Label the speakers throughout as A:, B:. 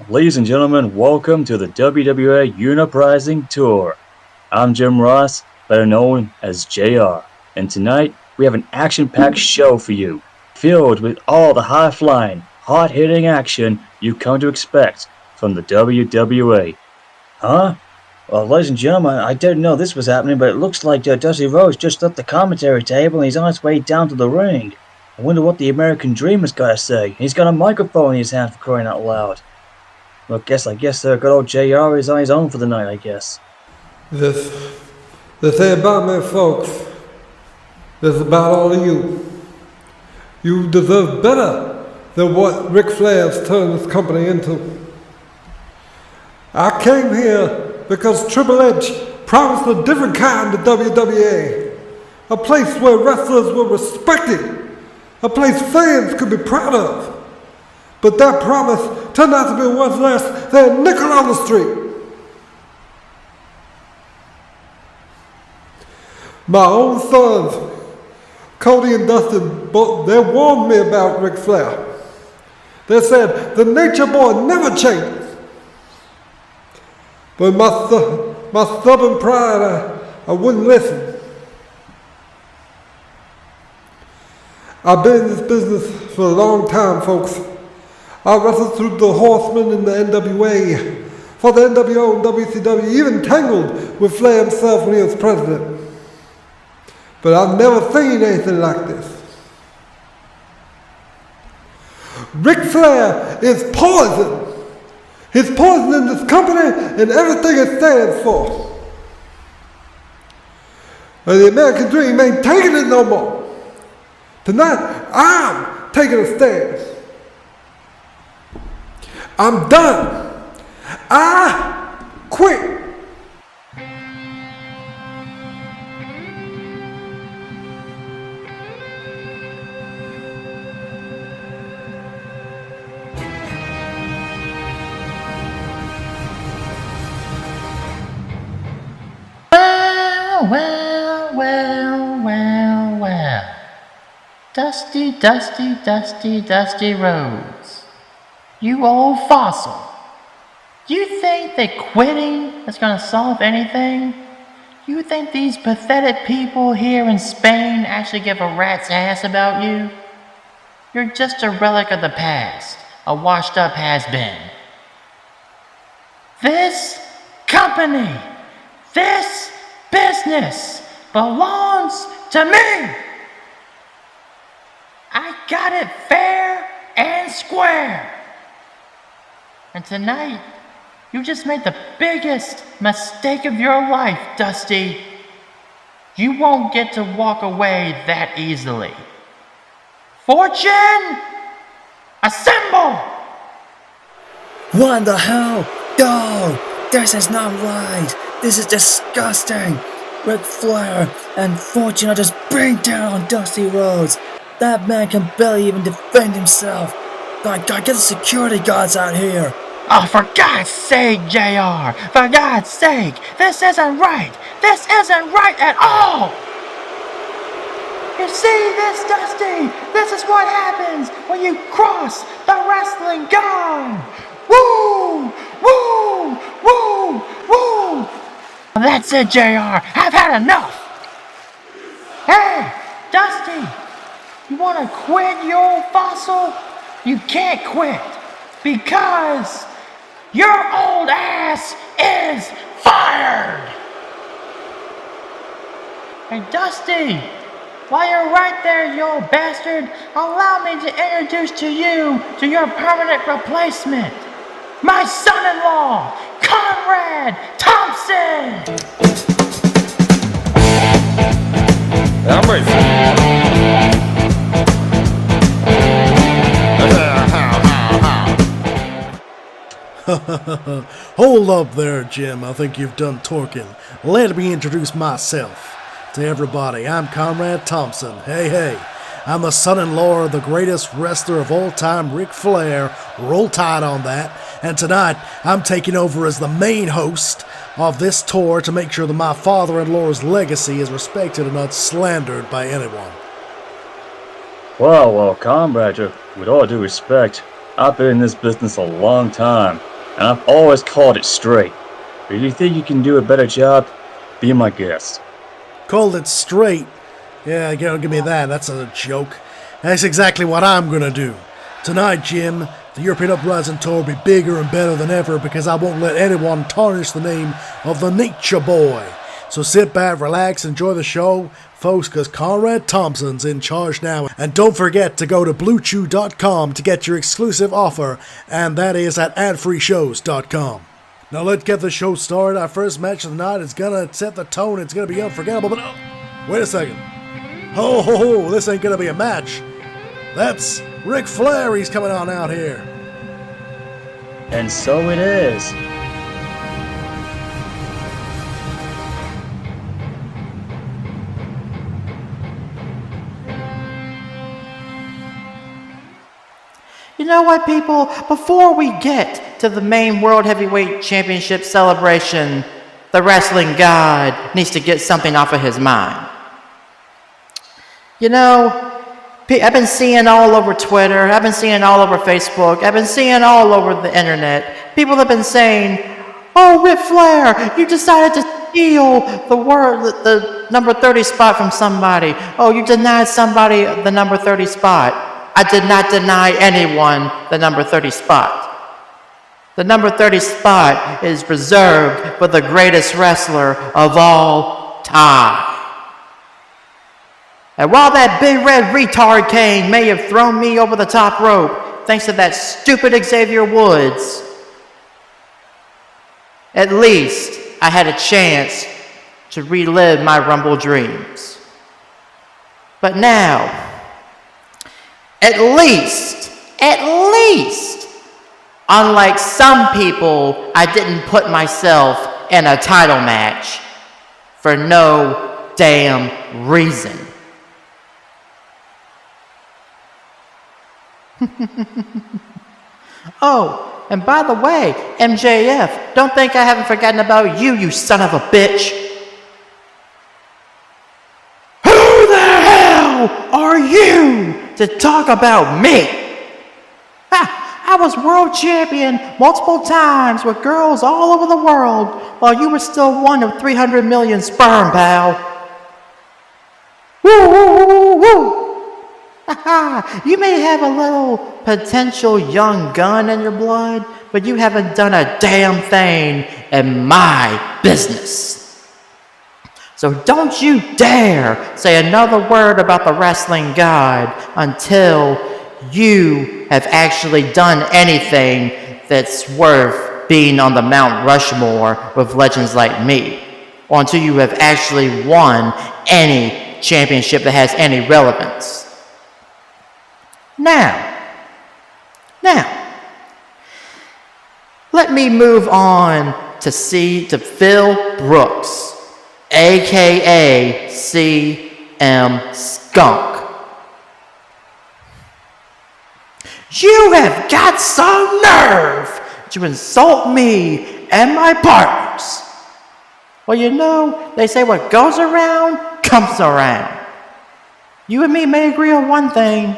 A: ladies and gentlemen, welcome to the WWA Uprising Tour. I'm Jim Ross, better known as JR, and tonight we have an action-packed show for you, filled with all the high-flying, hard-hitting action you come to expect from the WWA. Huh? Well, ladies and gentlemen, I didn't know this was happening, but it looks like Dusty Rhodes just left the commentary table and he's on his way down to the ring. I wonder what the American Dreamer's got to say. He's got a microphone in his hand for crying out loud. Well, I guess good old JR is on his own for the night, I guess.
B: This ain't about me, folks. This is about all of you. You deserve better than what Ric Flair's turned this company into. I came here because Triple H promised a different kind of WWA. A place where wrestlers were respected. A place fans could be proud of. But that promise turned out to be worth less than a nickel on the street. My own sons, Cody and Dustin, they warned me about Ric Flair. They said the Nature Boy never changes. But my stubborn pride, I wouldn't listen. I've been in this business for a long time, folks. I wrestled through the Horsemen in the NWA, for the NWO and WCW, even tangled with Flair himself when he was president. But I've never seen anything like this. Ric Flair is poison. He's poisoning this company and everything it stands for. And the American Dream ain't taking it no more. Tonight, I'm taking a stand. I'm done. I quit.
C: Well. Dusty Rhodes. You old fossil. You think that quitting is going to solve anything? You think these pathetic people here in Spain actually give a rat's ass about you? You're just a relic of the past, a washed up has-been. This company, this business belongs to me. I got it fair and square. And tonight, you just made the biggest mistake of your life, Dusty. You won't get to walk away that easily. Fortune, assemble!
D: What the hell? No! This is not right! This is disgusting! Ric Flair and Fortune are just beating down on Dusty Rhodes. That man can barely even defend himself. God, get the security guards out here.
C: Oh, for God's sake, JR! For God's sake! This isn't right! This isn't right at all! You see this, Dusty? This is what happens when you cross the wrestling gun! Woo! Woo! Woo! Woo! That's it, JR! I've had enough! Hey, Dusty! You want to quit, you old fossil? You can't quit because your old ass is fired! Hey, Dusty, while you're right there, you old bastard, allow me to introduce to you to your permanent replacement, my son-in-law, Conrad Thompson!
E: I'm ready.
F: Hold up there, Jim. I think you've done talking. Let me introduce myself to everybody. I'm Conrad Thompson. Hey. I'm the son-in-law of the greatest wrestler of all time, Ric Flair. Roll Tide on that. And tonight, I'm taking over as the main host of this tour to make sure that my father-in-law's legacy is respected and not slandered by anyone.
A: Well, comrade, with all due respect, I've been in this business a long time. and I've always called it straight. But if you think you can do a better job, be my guest.
F: Called it straight. Yeah, don't give me that. That's a joke. That's exactly what I'm gonna do. Tonight, Jim, the European Uprising Tour will be bigger and better than ever because I won't let anyone tarnish the name of the Nature Boy. So sit back, relax, enjoy the show, folks, because Conrad Thompson's in charge now. And don't forget to go to BlueChew.com to get your exclusive offer, and that is at adfreeshows.com. Now let's get the show started. Our first match of the night is gonna set the tone. It's gonna be unforgettable, but wait a second. Ho, this ain't gonna be a match. That's Ric Flair. He's coming on out here.
A: And so it is.
C: You know what, people? Before we get to the main World Heavyweight Championship celebration, the wrestling god needs to get something off of his mind. You know, I've been seeing all over Twitter, I've been seeing all over Facebook, I've been seeing all over the internet. People have been saying, "Oh, Ric Flair, you decided to steal the number 30 spot from somebody. Oh, you denied somebody the number 30 spot." I did not deny anyone the number 30 spot. The number 30 spot is reserved for the greatest wrestler of all time. And while that big red retard Kane may have thrown me over the top rope, thanks to that stupid Xavier Woods, at least I had a chance to relive my Rumble dreams. But now, at least, unlike some people, I didn't put myself in a title match for no damn reason. Oh, and by the way, MJF, don't think I haven't forgotten about you, you son of a bitch. Who the hell are you to talk about me? I was world champion multiple times with girls all over the world while you were still one of 300 million sperm, pal. Woo, woo, woo, woo. You may have a little potential young gun in your blood, but you haven't done a damn thing in my business. So don't you dare say another word about the wrestling god until you have actually done anything that's worth being on the Mount Rushmore with legends like me, or until you have actually won any championship that has any relevance. Now, let me move on to Phil Brooks, aka CM Skunk. You have got some nerve to insult me and my partners. Well, you know, they say what goes around comes around. You and me may agree on one thing.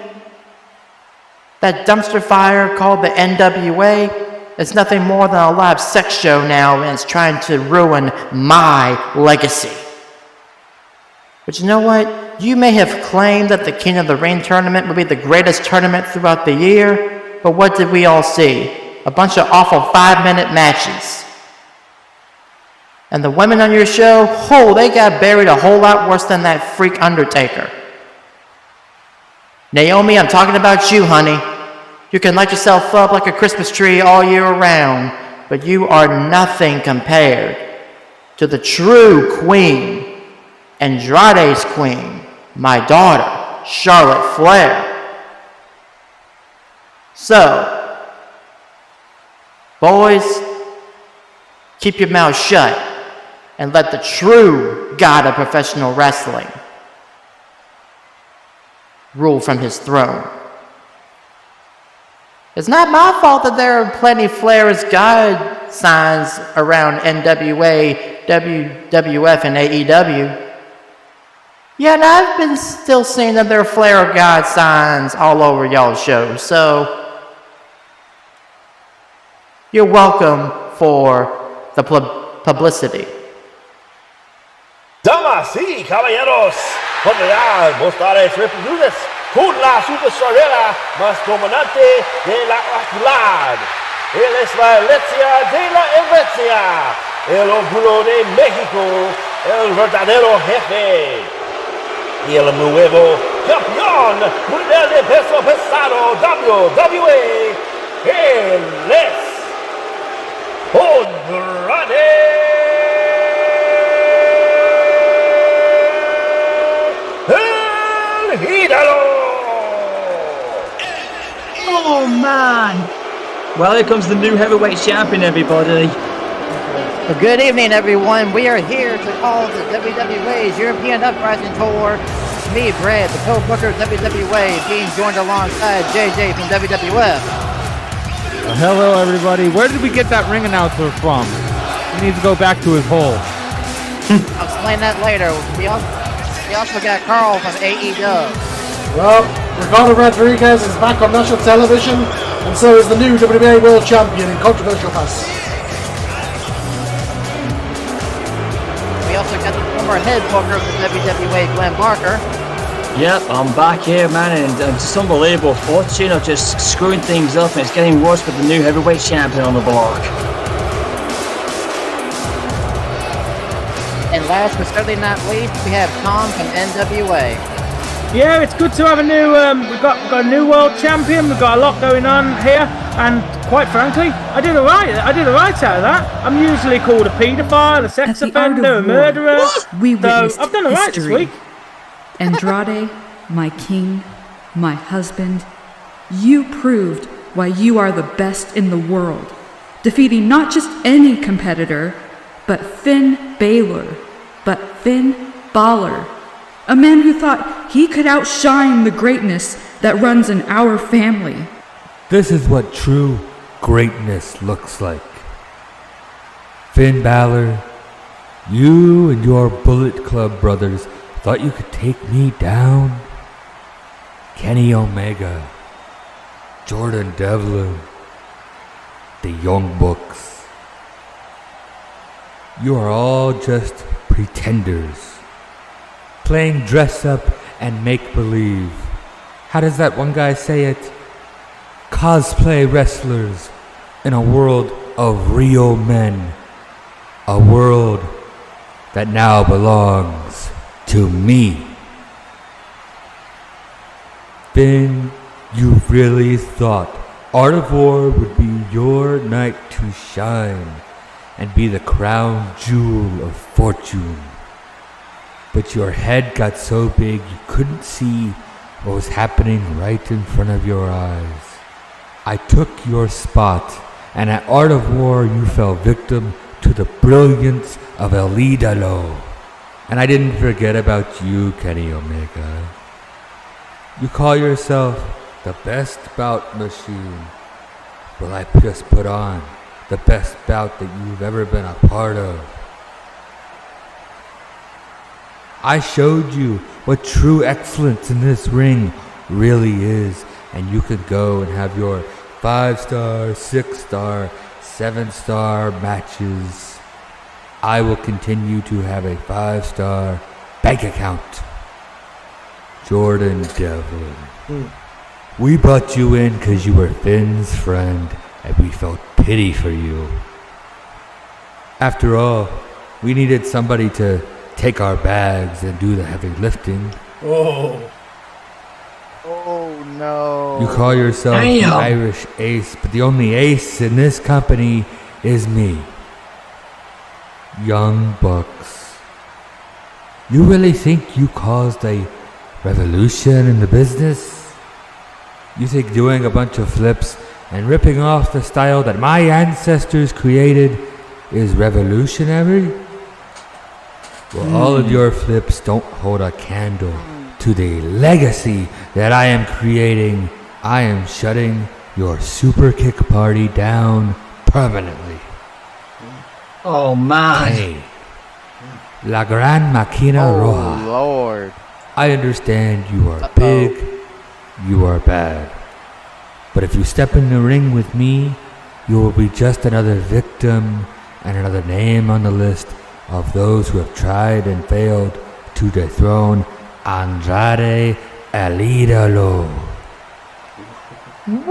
C: That dumpster fire called the NWA is nothing more than a live sex show now, and it's trying to ruin my legacy. But you know what? You may have claimed that the King of the Ring tournament would be the greatest tournament throughout the year, but what did we all see? A bunch of awful 5-minute matches. And the women on your show, they got buried a whole lot worse than that freak Undertaker. Naomi, I'm talking about you, honey. You can light yourself up like a Christmas tree all year around, but you are nothing compared to the true queen, Andrade's queen, my daughter, Charlotte Flair. So, boys, keep your mouth shut and let the true god of professional wrestling rule from his throne. It's not my fault that there are plenty Flair as God signs around NWA, WWF, and AEW. Yeah, and I've been still seeing that there are Flair God signs all over y'all's shows, so You're welcome for the publicity.
G: Damas y caballeros, podrán mostrarles reproduces con la superestrella más dominante de la actualidad. Él es la herencia de la herencia, el orgullo de México, el verdadero jefe y el nuevo campeón mundial de peso pesado WWA. Él es el ídolo.
A: Oh man! Well, here comes the new heavyweight champion, everybody.
H: Well, good evening, everyone. We are here to call the WWA's European Uprising Tour. It's me, Brad, the co-booker of WWA, being joined alongside JJ from WWF.
I: Hello, everybody. Where did we get that ring announcer from? He needs to go back to his hole.
H: I'll explain that later. We also got Carl from AEW.
F: Well, Ricardo Rodriguez is back on national television, and so is the new WWA World Champion in controversial fashion.
H: We also got the former head booker of the WWA, Glenn Barker.
A: Yep, I'm back here, man, and it's just unbelievable. Fortune of just screwing things up, and it's getting worse with the new heavyweight champion on the block.
H: And last but certainly not least, we have Tom from NWA.
I: Yeah, it's good to have a new. We've got a new world champion. We've got a lot going on here, and quite frankly, I did alright. I did alright out of that. I'm usually called a paedophile, a sex offender, a murderer.
J: We witnessed
I: I've done alright this
J: history.
I: week.
J: Andrade, my king, my husband, you proved why you are the best in the world, defeating not just any competitor, but Finn Balor, a man who thought he could outshine the greatness that runs in our family.
K: This is what true greatness looks like. Finn Balor, you and your Bullet Club brothers thought you could take me down? Kenny Omega, Jordan Devlin, the Young Bucks. You are all just pretenders, playing dress up and make believe. How does that one guy say it? Cosplay wrestlers in a world of real men. A world that now belongs to me. Finn, you really thought Art of War would be your night to shine and be the crown jewel of fortune. But your head got so big you couldn't see what was happening right in front of your eyes. I took your spot, and at Art of War you fell victim to the brilliance of El Idolo. And I didn't forget about you, Kenny Omega. You call yourself the best bout machine. Well, I just put on the best bout that you've ever been a part of. I showed you what true excellence in this ring really is, and you could go and have your 5-star, 6-star, 7-star matches. I will continue to have a 5-star bank account. Jordan Devlin. We brought you in because you were Finn's friend, and we felt pity for you. After all, we needed somebody to take our bags and do the heavy lifting.
F: Oh
H: no.
K: You call yourself the Irish ace, but the only ace in this company is me. Young Bucks. You really think you caused a revolution in the business? You think doing a bunch of flips and ripping off the style that my ancestors created is revolutionary? Well, all of your flips don't hold a candle to the legacy that I am creating. I am shutting your super kick party down permanently.
A: Oh man.
K: Hey, La Gran Máquina Roja.
H: Lord.
K: I understand you are big, you are bad. But if you step in the ring with me, you will be just another victim and another name on the list of those who have tried and failed to dethrone Andrade El Idolo.
H: Woo!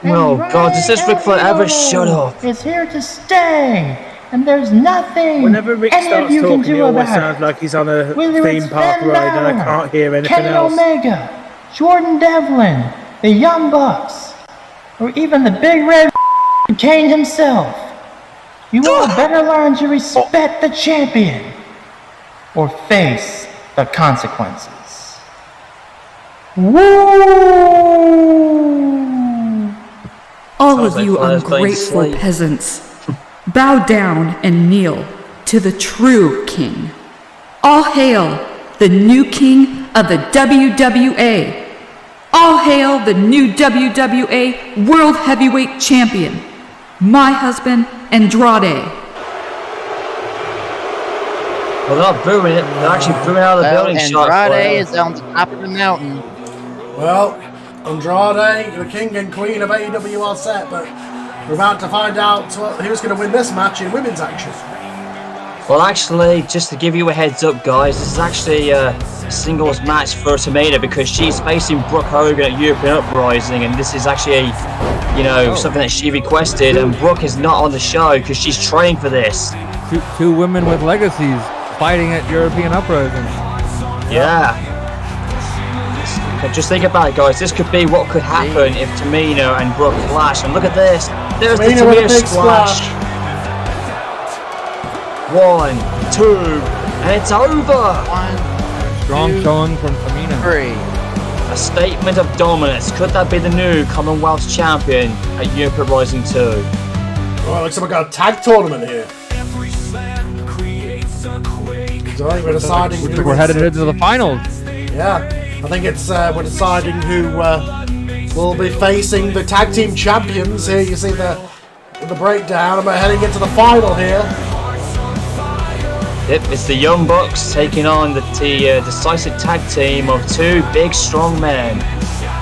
A: Oh God, does this Ric Flair ever shut up?
H: It's here to stay, and there's nothing
I: Whenever Rick
H: any of
I: starts
H: you can
I: talking, he
H: do
I: always
H: about
I: sounds
H: it.
I: like he's on a
H: Whether
I: theme
H: it's
I: park
H: Finn
I: ride, and I
H: Balor,
I: can't hear anything
H: Kenny
I: else.
H: Omega, Jordan Devlin, the Young Bucks, or even the Big Red Kane himself. You all better learn to respect the champion, or face the consequences. Woo!
J: All
A: Sounds
J: of you
A: like Flair's playing
J: ungrateful
A: slave.
J: peasants, bow down and kneel to the true king. All hail the new king of the WWA. All hail the new WWA World Heavyweight Champion, my husband, Andrade.
A: Well, they're not booing it. They're actually booing out of the building.
H: Andrade is on the top of the mountain.
F: Well, Andrade, the king and queen of AEW are set, but we're about to find out who's going to win this match in women's action.
A: Well, actually, just to give you a heads up, guys, this is actually a singles match for Tamina because she's facing Brooke Hogan at European Uprising, and this is actually something that she requested, and Brooke is not on the show because she's training for this.
K: Two women with legacies fighting at European Uprising.
A: Yeah. But just think about it, guys. This could be what could happen if Tamina and Brooke clash. And look at this. There's the
F: Tamina with a
A: Tamina
F: big
A: splash. 1, 2, and it's over.
H: 1,
K: Strong
H: 2,
K: showing from Tamina.
H: 3.
A: A statement of dominance. Could that be the new Commonwealth champion at Europe Uprising 2?
F: Well, looks like we've got a tag tournament here. So I think we're deciding who
K: We're headed into the finals.
F: Yeah, I think it's we're deciding who will be facing the tag team champions. Here you see the breakdown, and we're heading into the final here.
A: Yep, it's the Young Bucks taking on the decisive tag team of two big, strong men.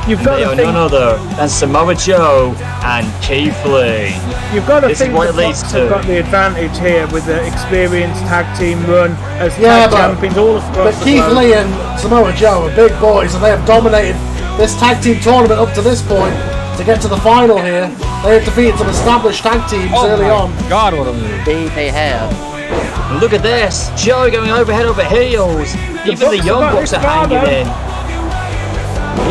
I: You've got
A: They
I: to
A: are
I: think.
A: none other than Samoa Joe and Keith Lee.
I: You've got to
A: This is
I: think
A: what
I: the
A: it leads
I: Bucks
A: to.
I: have got the advantage here with the experienced tag team run as
F: Yeah,
I: tag
F: but-
I: champions all across
F: But
I: the
F: Keith
I: globe.
F: Lee and Samoa Joe are big boys, and they have dominated this tag team tournament up to this point. To get to the final here, they have defeated some established tag teams early on.
K: God, what a move.
H: Indeed, they have.
A: And look at this, Joe going over head over heels. Even the
I: Bucks
A: Young
I: have got
A: Bucks
I: this
A: are
I: far,
A: hanging
I: though.
A: in.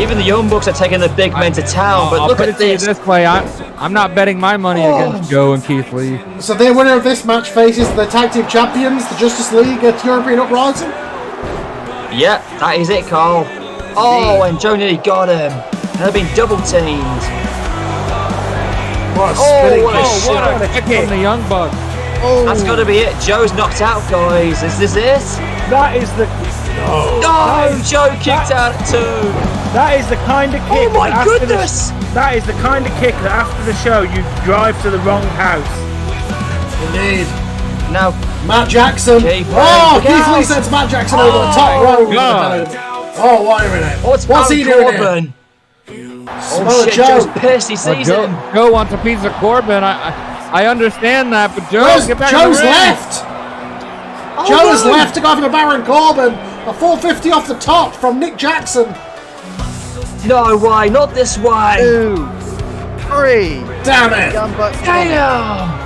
A: Even the Young Bucks are taking the big men to town. But
K: I'll
A: look
K: put
A: at
K: it to you
A: this.
K: this way. I'm not betting my money against Joe and Keith Lee.
F: So the winner of this match faces the tag team champions, the Justice League at European Uprising.
A: Yep, that is it, Carl. Oh, and Joe nearly got him. And they've been double teamed.
F: What a spinning
A: what a
F: kick.
A: shot.
K: What a kick from the Young Bucks.
A: That's got to be it. Joe's knocked out, guys. Is this it?
I: That is the
A: No, Joe kicked out at 2.
I: that is the kind of kick.
A: Oh my
I: that after
A: goodness!
I: That is the kind of kick that after the show you drive to the wrong house.
F: Indeed.
A: Now,
F: Matt Jackson.
A: Keith Lee.
F: Oh,
A: Look
F: Keith Lee
A: out.
F: sends Matt Jackson over the top rope.
K: God.
F: Oh, wait a minute.
A: what's
F: he doing here?
A: Corbin?
F: Samoa
A: Oh shit,
F: Joe.
A: Joe's pissed. He sees
K: Joe,
A: him.
K: Joe wants a piece of Corbin. I understand that, but Joe,
F: Where's
K: get back in
F: Joe's
K: the ring.
F: left.
A: Oh,
F: Joe has
A: no.
F: left to go for Baron Corbin. A 450 off the top from Nick Jackson.
A: No way, not this way.
H: 2, 3.
F: Damn it.
H: Young Bucks.
A: Damn.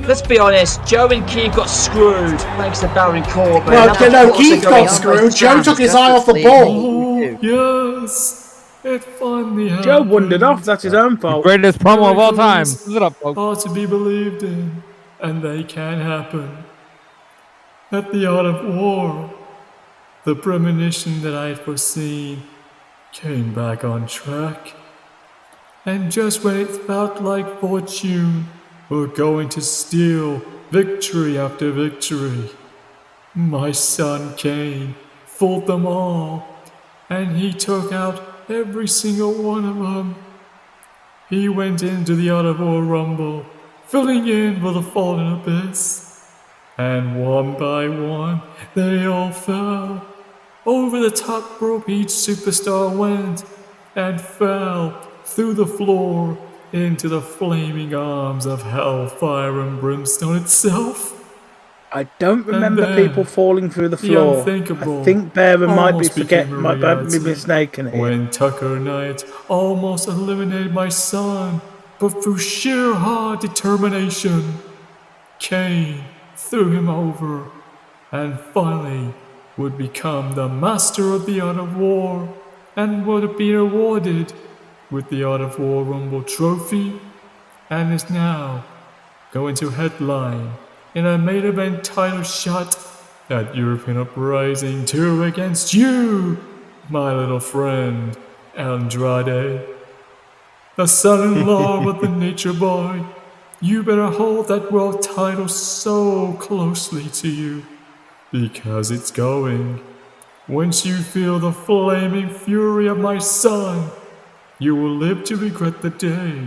A: Let's be honest, Joe and Keith got screwed thanks to Baron Corbin.
F: Well,
A: That's
F: no,
A: what's
F: Keith
A: going
F: got
A: on.
F: screwed. Joe took his eye off the ball.
L: Yes, it finally happened.
I: Joe wandered off. That's his own fault.
K: Greatest promo of all time.
L: Miracles
K: Give it up, folks.
L: are to be believed in, and they can happen. At the Art of War, the premonition that I had foreseen came back on track. And just when it felt like fortune were going to steal victory after victory, my son Kane fooled them all, and he took out every single one of them. He went into the Art of War Rumble, filling in for the Fallen Abyss, and one by one they all fell. Over the top rope each superstar went, and fell through the floor into the flaming arms of hellfire and brimstone itself.
I: I don't remember
L: then,
I: people falling through the
L: The
I: floor. I
L: unthinkable
I: think Bearer might be
L: almost became a
I: might be
L: reality
I: mistaken here.
L: when Tucker Knight almost eliminated my son, but through sheer hard determination, Kane threw him over and finally would become the master of the art of war and would be awarded with the Art of War Rumble trophy and is now going to headline in a main event title shot at European Uprising 2 against you, my little friend, Andrade. The son-in-law of the Nature Boy. You better hold that world title so closely to you, because it's going. Once you feel the flaming fury of my son, you will live to regret the day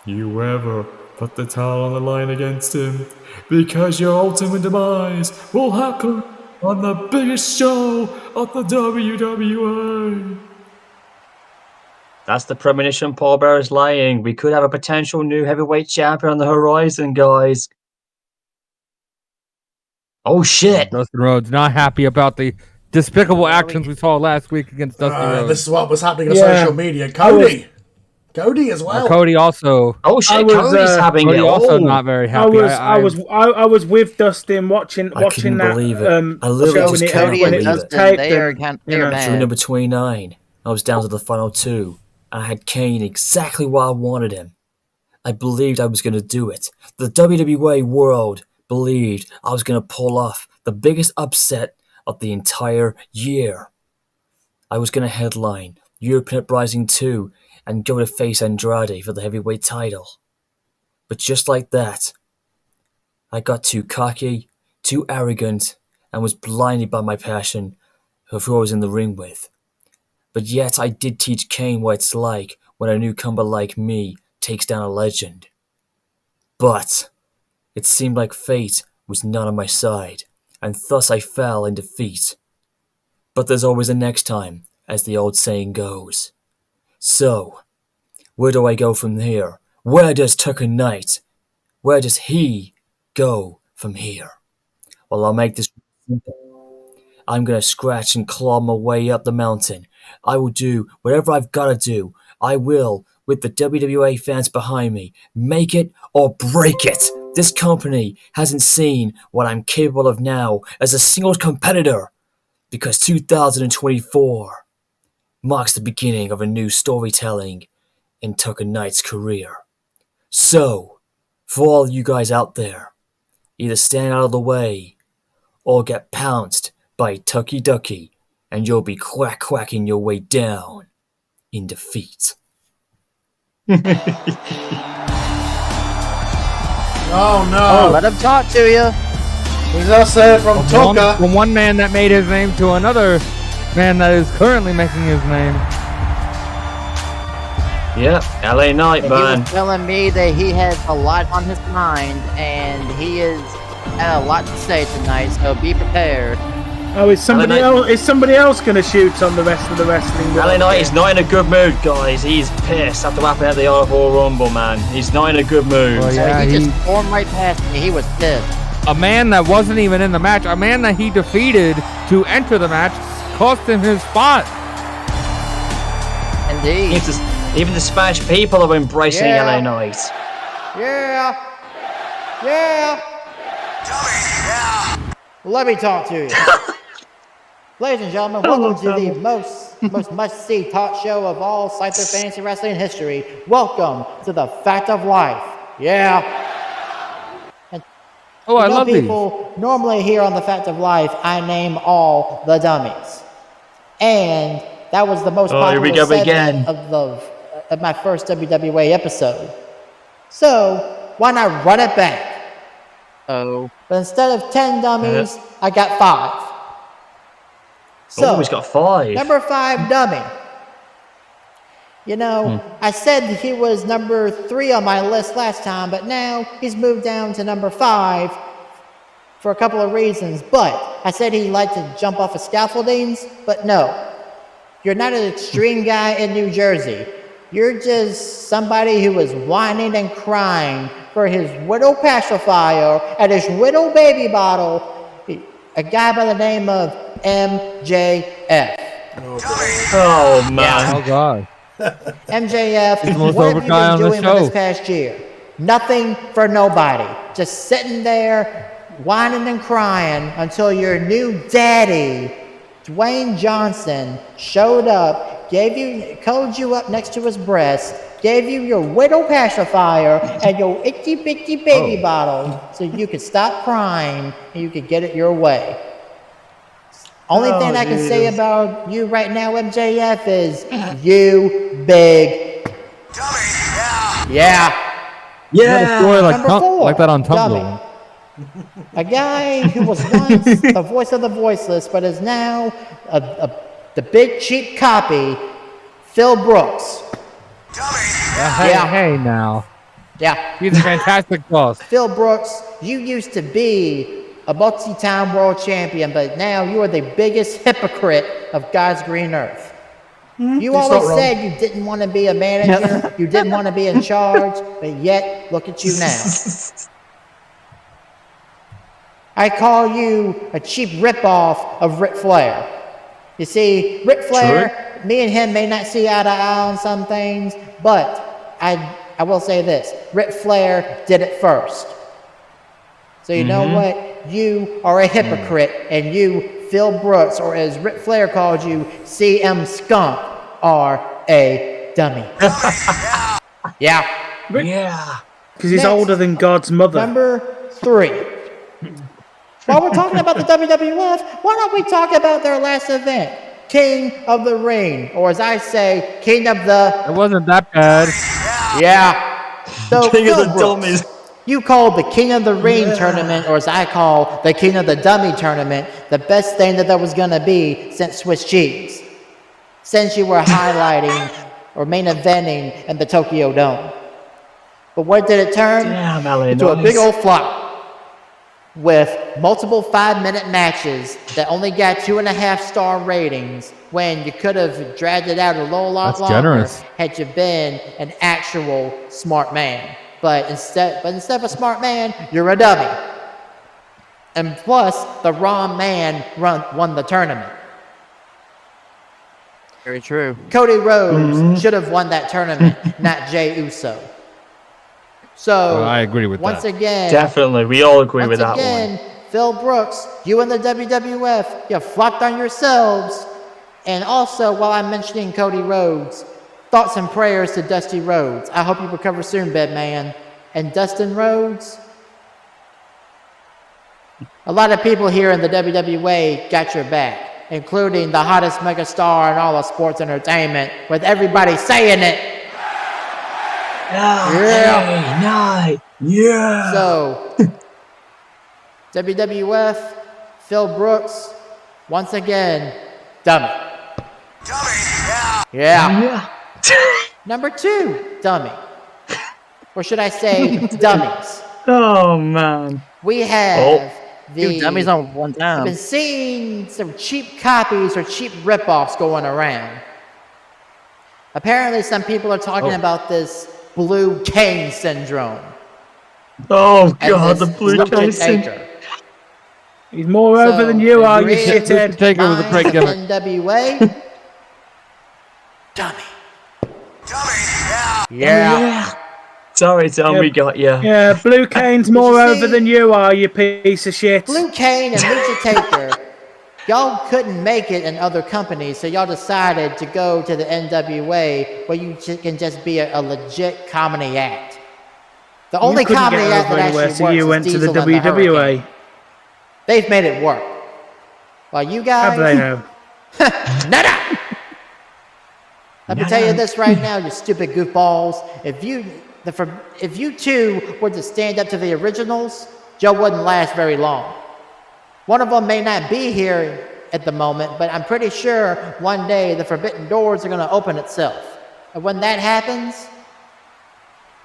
L: you ever put the towel on the line against him, because your ultimate demise will happen on the biggest show of the WWA.
A: That's the premonition Paul Bear is lying. We could have a potential new heavyweight champion on the horizon, guys. Oh, shit.
K: Dustin Rhodes not happy about the despicable actions we saw last week against Dusty Rhodes.
F: This is what was happening on social media. Cody as well.
K: Cody also.
A: Oh shit! Cody's having
K: Cody
A: it.
K: also not very happy.
I: I was with Dustin watching
M: I couldn't
I: that.
M: believe it. I literally just can't believe it. Through number 29, I was down to the final 2. I had Kane exactly where I wanted him. I believed I was going to do it. The WWA world believed I was going to pull off the biggest upset of the entire year. I was going to headline European Uprising 2 and go to face Andrade for the heavyweight title. But just like that, I got too cocky, too arrogant, and was blinded by my passion of who I was in the ring with. But yet I did teach Kane what it's like when a newcomer like me takes down a legend. But it seemed like fate was not on my side, and thus I fell in defeat. But there's always a next time, as the old saying goes. So, where do I go from here? Where does Tucker Knight? Where does he go from here? Well, I'll make this simple. I'm going to scratch and claw my way up the mountain. I will do whatever I've got to do. I will, with the WWA fans behind me, make it or break it. This company hasn't seen what I'm capable of now as a singles competitor, because 2024 marks the beginning of a new storytelling in Tucker Knight's career. So, for all you guys out there, either stand out of the way or get pounced by Tucky Ducky, and you'll be quacking your way down in defeat.
F: Oh no!
H: Oh, let him talk to you.
F: Who's that said from Tucker?
K: From one man that made his name to another man that is currently making his name.
A: Yeah, LA Knight, man.
H: He was telling me that he has a lot on his mind, and he had a lot to say tonight, so be prepared.
I: Oh, is somebody else going to shoot on the rest of the wrestling world?
A: LA Knight is not in a good mood, guys. He's pissed after what happened at the Art of War Rumble, man. He's not in a good mood.
K: Oh, yeah,
H: he just formed right past me. He was pissed.
K: A man that wasn't even in the match, a man that he defeated to enter the match, cost him his spot.
H: Indeed.
A: Even the Spanish people are embracing LA Knight.
H: Yeah. Let me talk to you. Ladies and gentlemen, welcome to the most must-see talk show of all Scyther Fantasy Wrestling history. Welcome to the Fact of Life. Yeah. And
K: I love these.
H: People normally here on the Fact of Life, I name all the dummies. And that was the most popular segment of my first WWA episode. So, why not run it back?
A: Oh.
H: But instead of 10 dummies, I got 5. So,
A: he's got 5.
H: Number 5 dummy. You know, I said he was number 3 on my list last time, but now he's moved down to number 5 for a couple of reasons. But I said he liked to jump off of scaffoldings, but no. You're not an extreme guy in New Jersey. You're just somebody who is whining and crying for his widow pacifier and his widow baby bottle. A guy by the name of MJF.
A: Oh, man.
K: Oh, God.
H: MJF,
K: He's the most
H: what
K: over
H: have you
K: guy
H: been
K: on the
H: doing for this
K: show.
H: past year? Nothing for nobody. Just sitting there, whining and crying until your new daddy, Dwayne Johnson, showed up, cuddled you up next to his breast, gave you your widow pacifier and your itty bitty baby bottle so you could stop crying and you could get it your way. Only thing I can say about you right now, MJF, is you big dummy. Yeah.
K: You got a story
H: Number 4,
K: like that on
H: dummy.
K: Tumblr.
H: A guy who was once the voice of the voiceless, but is now the big cheap copy, Phil Brooks.
K: Hey now.
H: Yeah.
K: He's a fantastic boss.
H: Phil Brooks, you used to be a multi-time world champion, but now you are the biggest hypocrite of God's green earth. You always said you didn't want to be a manager, you didn't want to be in charge, but yet, look at you now. I call you a cheap ripoff of Ric Flair. You see, Ric Flair, me and him may not see eye to eye on some things, but I will say this, Ric Flair did it first. So you know what? You are a hypocrite, and you, Phil Brooks, or as Ric Flair called you, CM Skunk, are a dummy. Yeah.
A: Yeah.
I: Because he's older than God's mother.
H: Number 3. While we're talking about the WWF, why don't we talk about their last event? King of the Ring, or as I say, King of the...
K: It wasn't that bad.
H: Yeah. So,
A: King of the
H: Brooks,
A: Dummies.
H: you called the King of the Ring tournament, or as I call the King of the Dummy tournament, the best thing that there was going to be since Swiss cheese. Since you were highlighting or main eventing in the Tokyo Dome. But what did it turn?
A: Damn, LA
H: into a
A: Noise.
H: big old flop. With multiple 5-minute matches that only got 2.5-star ratings when you could have dragged it out a lot longer
K: generous.
H: had you been an actual smart man. But instead of a smart man, you're a dummy. And plus, the wrong man won the tournament.
D: Very true.
H: Cody Rhodes should have won that tournament, not Jey Uso. So,
K: I agree with
H: once
K: that.
H: again,
A: Definitely. We all agree with
H: once
A: that
H: again,
A: one.
H: Phil Brooks, you and the WWF, you flopped on yourselves. And also, while I'm mentioning Cody Rhodes, thoughts and prayers to Dusty Rhodes. I hope you recover soon, Bedman. And Dustin Rhodes, a lot of people here in the WWA got your back, including the hottest megastar in all of sports entertainment, with everybody saying it.
A: Yeah. Yeah.
H: So, WWF, Phil Brooks, once again, dummy. Yeah. Number 2, dummy. Or should I say, dummies.
A: Oh, man.
H: We have
D: Two dummies on one time.
H: I've been seeing some cheap copies or cheap ripoffs going around. Apparently, some people are talking about this blue Kane syndrome.
A: Oh,
H: And
A: God, the
H: this
A: blue
H: Lucha
A: Jason.
H: Taker.
I: He's more over than you are, you
H: great
I: shithead.
K: Taker with a great gimmick.
H: NWA. Dummy. Yeah.
A: Sorry, Tom, we got you.
I: Yeah, Blue Kane's more
H: you
I: over
H: see?
I: than you are, you piece of shit.
H: Blue Kane and Lucha Taker, y'all couldn't make it in other companies, so y'all decided to go to the NWA where you can just be a legit comedy act. The only
I: You couldn't
H: comedy
I: get
H: act
I: over
H: that
I: anywhere,
H: actually
I: so
H: works
I: you
H: is
I: went to the
H: Diesel and
I: WWA.
H: Hurricane. They've made it work. While you
I: Have they
H: guys,
I: now?
H: nada! Let me tell you this right now, you stupid goofballs. If you two were to stand up to the originals, Joe wouldn't last very long. One of them may not be here at the moment, but I'm pretty sure one day the forbidden doors are going to open itself. And when that happens,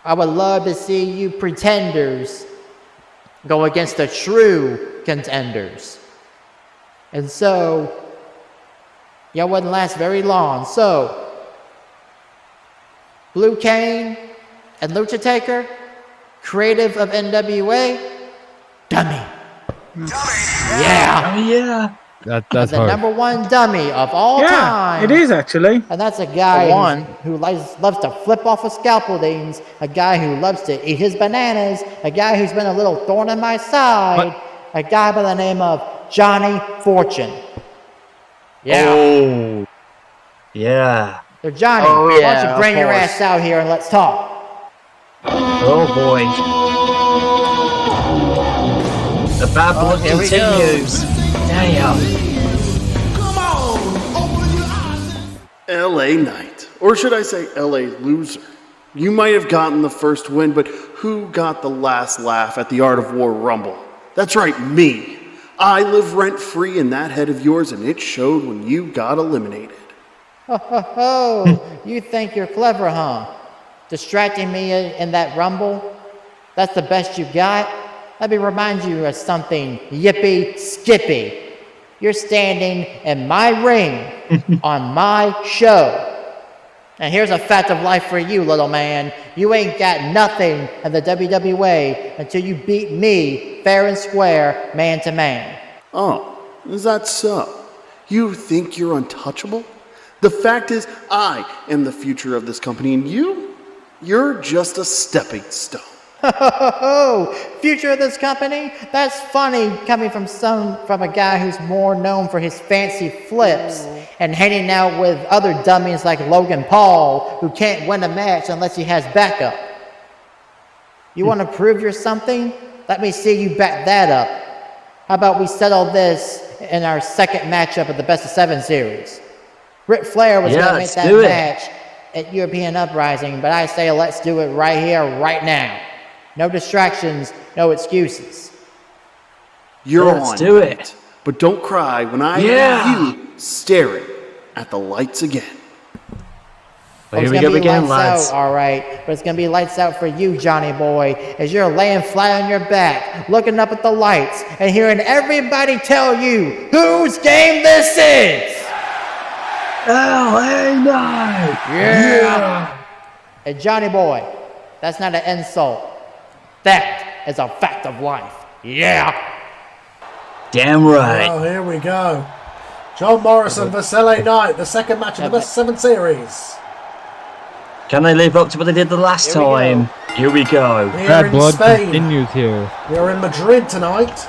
H: I would love to see you pretenders go against the true contenders. And so, Y'all wouldn't last very long. So, Blue Kane and Lucha Taker, creative of NWA, dummy. Yeah.
A: Oh, yeah.
K: That's
H: the
K: hard.
H: number one dummy of all time.
I: It is actually.
H: And that's a guy who loves to flip off of scaffoldings, a guy who loves to eat his bananas, a guy who's been a little thorn in my side, a guy by the name of Johnny Fortune. Yeah.
A: Oh. Yeah.
H: So Johnny, why don't you bring your ass out here and let's talk?
A: Oh boy. The bad blood continues. Damn.
N: LA Knight, or should I say LA Loser. You might have gotten the first win, but who got the last laugh at the Art of War Rumble? That's right, me. I live rent-free in that head of yours, and it showed when you got eliminated.
H: Oh, you think you're clever, huh? Distracting me in that Rumble? That's the best you got? Let me remind you of something, Yippee Skippy. You're standing in my ring on my show. And here's a fact of life for you, little man. You ain't got nothing in the WWA until you beat me fair and square, man to man.
N: Oh, is that so? You think you're untouchable? The fact is, I am the future of this company, and you're just a stepping stone.
H: Future of this company? That's funny coming from a guy who's more known for his fancy flips and hanging out with other dummies like Logan Paul who can't win a match unless he has backup. You want to prove you're something? Let me see you back that up. How about we settle this in our second matchup of the Best of 7 series? Ric Flair was going to make that match at European Uprising, but I say let's do it right here, right now. No distractions, no excuses.
N: Let's do it. But don't cry when I hear you staring at the lights again.
A: Well, here we go again, lads.
H: All right, but it's going to be lights out for you, Johnny boy, as you're laying flat on your back, looking up at the lights, and hearing everybody tell you whose game this is.
A: LA Knight!
H: Yeah! And Johnny boy, that's not an insult. That is a fact of life. Yeah!
A: Damn right.
F: Well, here we go. John Morrison vs. LA Knight, the second match of the Best 7 series.
A: Can they live up to what they did the last time? Here we go.
K: Bad blood continues here.
F: We are in Madrid tonight.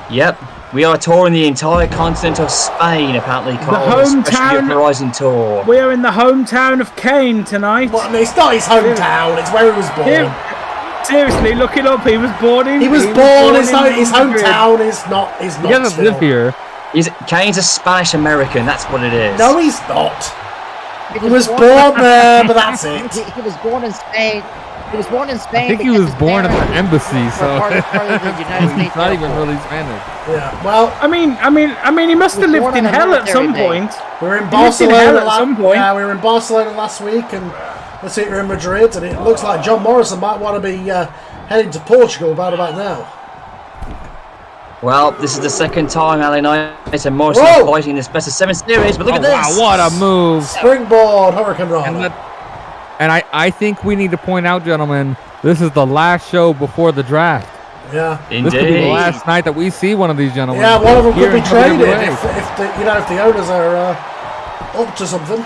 A: Yep. We are touring the entire continent of Spain, apparently, Carl, especially the Uprising tour.
I: We are in the hometown of Kane tonight.
F: Well, it's not his hometown, it's where he was born.
I: Seriously, look it up. He was born in.
F: His hometown is not. He
K: doesn't live here.
A: Kane's a Spanish American. That's what it is.
F: No, he's not. He was born there, but that's it.
H: He was born in Spain. He was born in Spain.
K: I think he was born at the embassy, so he's not even really Spanish.
F: Yeah. Well,
I: I mean, he must have lived in hell at some point.
F: We were in Barcelona at some point. Yeah, we were in Barcelona last week, and let's see, we're in Madrid, and it looks like John Morrison might want to be heading to Portugal about now.
A: Well, this is the second time LA Knight and Morrison are fighting this Best of 7 series, but look at this!
K: Wow, what a move!
F: Springboard Hurricane Rana.
K: And I think we need to point out, gentlemen, this is the last show before the draft.
F: Yeah,
A: indeed.
K: This could be the last night that we see one of these gentlemen.
F: Yeah, one of them could be traded if the owners are up to something.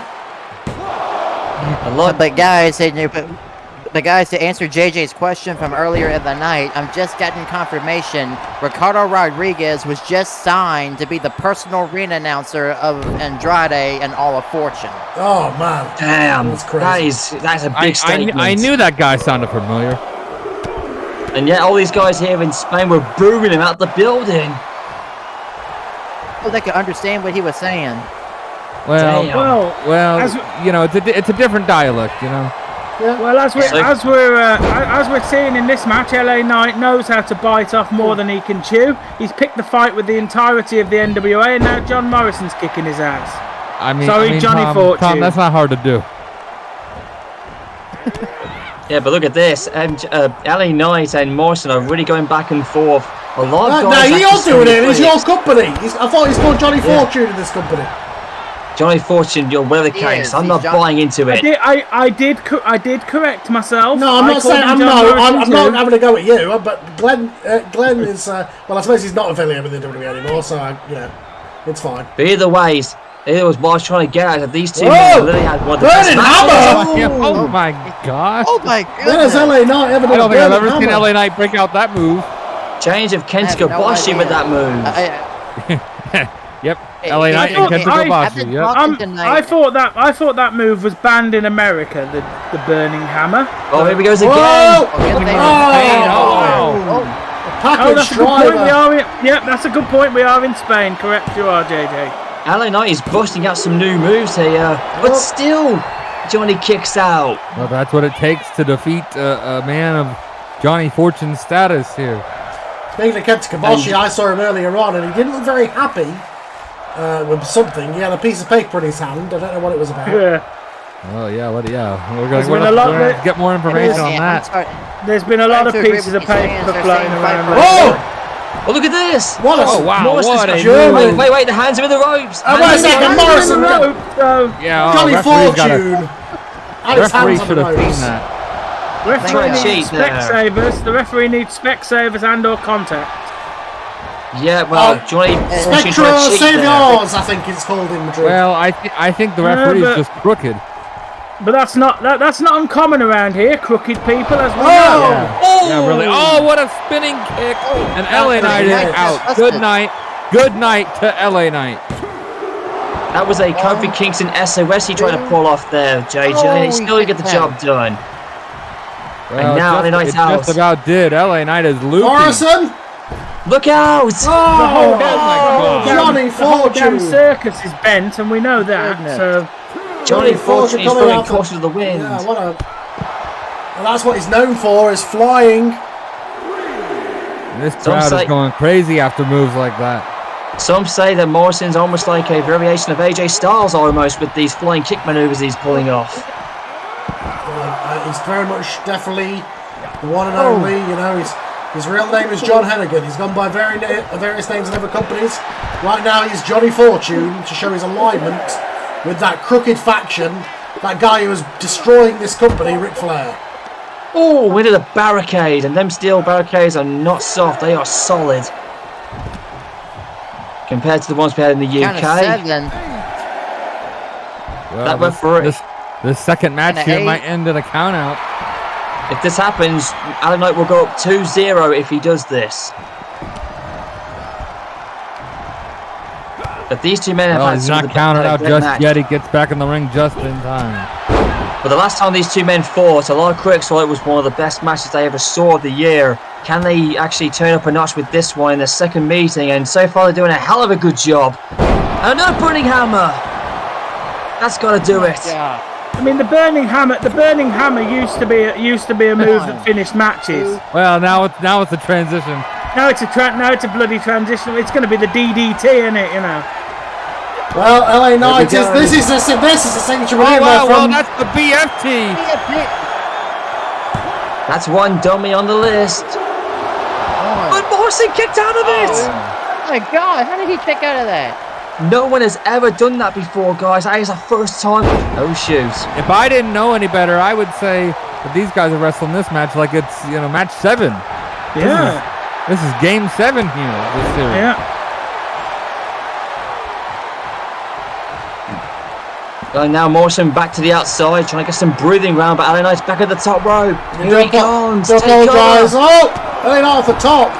H: But guys, to answer JJ's question from earlier in the night, I'm just getting confirmation. Ricardo Rodriguez was just signed to be the personal ring announcer of Andrade and All of Fortune.
F: Oh man,
A: damn, that's a big statement.
K: I knew that guy sounded familiar.
A: And yet all these guys here in Spain were booing him out the building.
H: So they could understand what he was saying.
K: Well, you know, it's a different dialect, you know.
I: Yeah. Well, as we're seeing in this match, LA Knight knows how to bite off more than he can chew. He's picked the fight with the entirety of the NWA, and now John Morrison's kicking his ass. Johnny Fortune.
K: Tom, that's not hard to do.
A: Yeah, but look at this. LA Knight and Morrison are really going back and forth. A lot of guys.
F: No, you're doing it. It's your company. I thought he's called Johnny Fortune in this company.
A: Johnny Fortune, you're whatever the case. I'm not buying into it.
I: I did correct myself.
F: No, I'm not saying I'm not having a go at you. But Glenn is well. I suppose he's not affiliated with the WWE anymore, so it's fine.
A: But either ways, it was what I was trying to get out of these two men. Literally had one of the best
K: matches. Oh my gosh!
H: Oh my goodness!
F: When has LA Knight ever done?
K: I don't think I've ever seen LA Knight break out that move.
A: Change of Kenta Kobashi with that move.
K: Yep, LA Knight and Kenta Kobashi. Yep.
I: I thought that move was banned in America. The Burning Hammer.
A: Oh, here he goes again.
I: That's a good point. That's a good point. We are in Spain. Correct, you are, JJ.
A: LA Knight is busting out some new moves here, but still, Johnny kicks out.
K: Well, that's what it takes to defeat a man of Johnny Fortune's status here.
F: Speaking of Kenta Kobashi, I saw him earlier on, and he didn't look very happy with something. He had a piece of paper in his hand. I don't know what it was about.
I: Yeah.
K: Oh yeah, we're gonna get more information on that.
I: There's been a lot of pieces of paper flying around.
F: Oh!
A: Oh, look at this!
F: What a
A: Wait, the hands are in the ropes!
F: Oh, wait a second, Morrison! Johnny Fortune!
K: Referee should have seen that.
I: Referee needs Specsavers. The referee needs Specsavers and/or contact.
A: Yeah, well, Johnny Fortune
F: Spectra Saviors, I think it's called in Madrid.
K: Well, I think the referee is just crooked.
I: But that's not uncommon around here. Crooked people, as we
K: know. Yeah, really. Oh, what a spinning kick! And LA Knight is out. Good night to LA Knight.
A: That was a Kofi Kingston SOS he tried to pull off there, JJ. He still didn't get the job done.
K: Well,
A: and now LA Knight's out.
K: Just about did. LA Knight is looping.
F: Morrison!
A: Look out!
F: Oh my God! Johnny Fortune!
I: The whole damn circus is bent, and we know that. So
A: Johnny Fortune is throwing caution to the wind.
F: Yeah, well, that's what he's known for, is flying.
K: This crowd is going crazy after moves like that.
A: Some say that Morrison's almost like a variation of AJ Styles almost with these flying kick maneuvers he's pulling off.
F: He's very much definitely the one and only, his real name is John Hennigan. He's gone by various names in other companies. Right now he's Johnny Fortune to show his alignment with that crooked faction, that guy who was destroying this company, Ric Flair.
A: Oh, we did a barricade, and them steel barricades are not soft, they are solid. Compared to the ones we had in the UK.
K: Well,
A: that referee.
K: This second match here might end in a count out.
A: If this happens, LA Knight will go up 2-0 if he does this. But these two men have had
K: he's
A: some
K: not
A: of the
K: counted out just
A: match.
K: yet. He gets back in the ring just in time.
A: But the last time these two men fought, a lot of critics thought it was one of the best matches they ever saw of the year. Can they actually turn up a notch with this one in their second meeting? And so far they're doing a hell of a good job. Another burning hammer. That's got to do it.
I: Yeah. I mean, the burning hammer used to be a move that finished matches.
K: Well, now it's a transition.
I: Now it's a bloody transition. It's going to be the DDT, isn't it?
F: Well, LA Knight this is a signature maneuver
K: well, that's the BFT.
A: That's one dummy on the list. But Morrison kicked out of it.
H: Oh my God! How did he kick out of that?
A: No one has ever done that before, guys. That is the first time. Oh, shoot.
K: If I didn't know any better, I would say that these guys are wrestling this match like it's, match 7.
I: Yeah.
K: This is game 7 here, this series.
I: Yeah.
A: And now Morrison back to the outside, trying to get some breathing round, but LA Knight's back at the top rope. Here he comes.
F: Take guys. Oh, LA Knight off the top.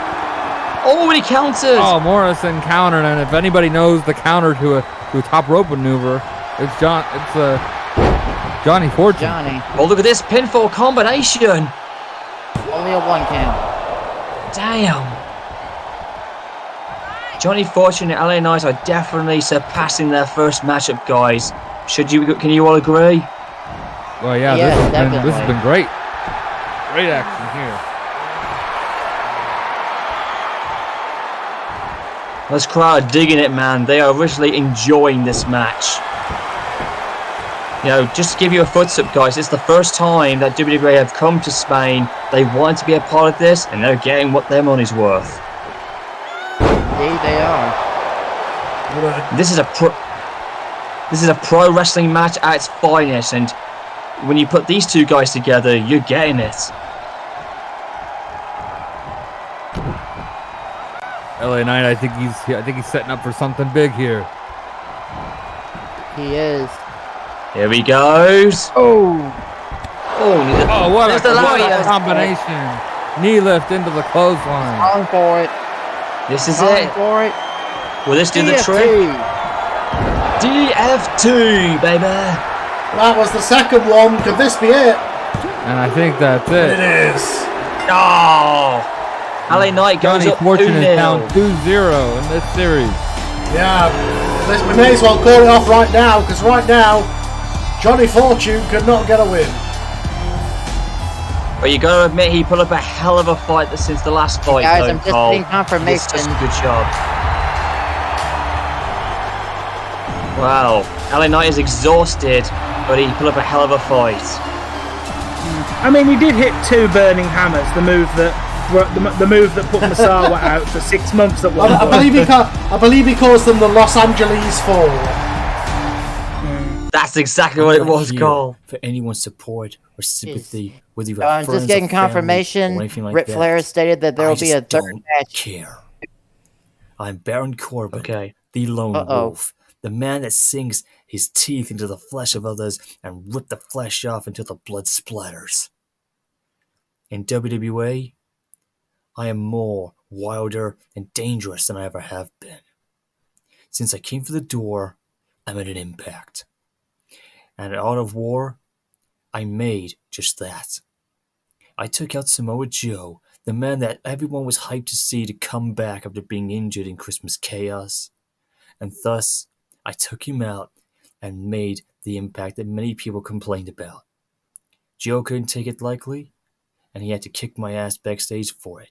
A: Oh, he countered.
K: Oh, Morrison countered, and if anybody knows the counter to a top rope maneuver, it's Johnny Fortune.
A: Oh, look at this pinfall combination.
H: Only a 1 count.
A: Damn. Johnny Fortune and LA Knight are definitely surpassing their first matchup, guys. Can you all agree?
K: Well, yeah, this has been great. Great action here.
A: This crowd are digging it, man. They are really enjoying this match. Just to give you a footstep, guys, it's the first time that WWA have come to Spain. They want to be a part of this, and they're getting what their money's worth.
H: Indeed, they are.
A: This is This is a pro wrestling match at its finest, and when you put these two guys together, you're getting it.
K: LA Knight, I think he's setting up for something big here.
H: He is.
A: Here he goes.
H: Oh,
K: what a combination. Knee lift into the clothesline.
H: Calling for it.
A: This is
H: Calling
A: it.
H: for it.
A: Will this do the trick? DFT, baby.
O: That was the second one. Could this be it?
K: And I think that's it.
O: It is.
A: Oh. LA Knight goes
K: Johnny
A: up
K: Fortune
A: 2-0.
K: is down 2-0 in this series.
O: Yeah, we may as well call it off right now, because right now, Johnny Fortune could not get a win.
A: But you got to admit, he put up a hell of a fight since the last fight.
H: Guys,
A: though,
H: I'm just
A: Cole.
H: getting confirmation.
A: It's just a good job. Wow, LA Knight is exhausted, but he put up a hell of a fight.
I: I mean, he did hit 2 burning hammers, the move that put Misawa out for 6 months at one point.
O: I believe he calls them the Los Angeles Fall.
A: That's exactly what it was, Cole.
M: For anyone's support or sympathy, whether you're
H: I'm
M: friends
H: just getting
M: or family
H: confirmation.
M: or anything like
H: Ric
M: that,
H: Flair stated that there will be a third
M: don't
H: match.
M: care. I'm Baron Corbin,
A: Okay.
M: the Lone Wolf, the man that sinks his teeth into the flesh of others and rip the flesh off until the blood splatters. In WWA, I am more wilder and dangerous than I ever have been. Since I came through the door, I made an impact. And at Art of War, I made just that. I took out Samoa Joe, the man that everyone was hyped to see to come back after being injured in Christmas Chaos. And thus, I took him out and made the impact that many people complained about. Joe couldn't take it lightly, and he had to kick my ass backstage for it.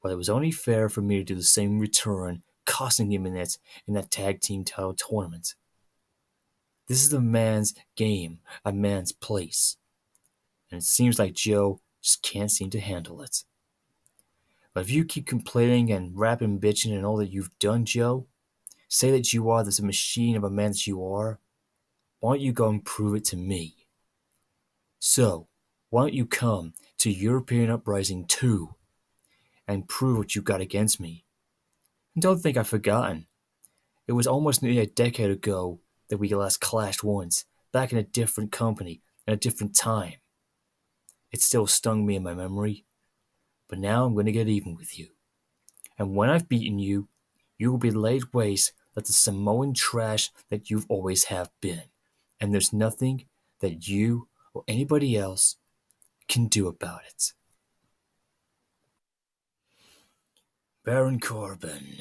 M: But it was only fair for me to do the same return, costing him in that tag team title tournament. This is a man's game, a man's place. And it seems like Joe just can't seem to handle it. But if you keep complaining and rapping, bitching and all that you've done, Joe, say that you are this machine of a man that you are, why don't you go and prove it to me? So, why don't you come to European Uprising 2 and prove what you got against me? And don't think I've forgotten. It was almost nearly a decade ago that we last clashed once, back in a different company, in a different time. It still stung me in my memory, but now I'm going to get even with you. And when I've beaten you, you will be laid waste like the Samoan trash that you've always have been. And there's nothing that you or anybody else can do about it. Baron Corbin,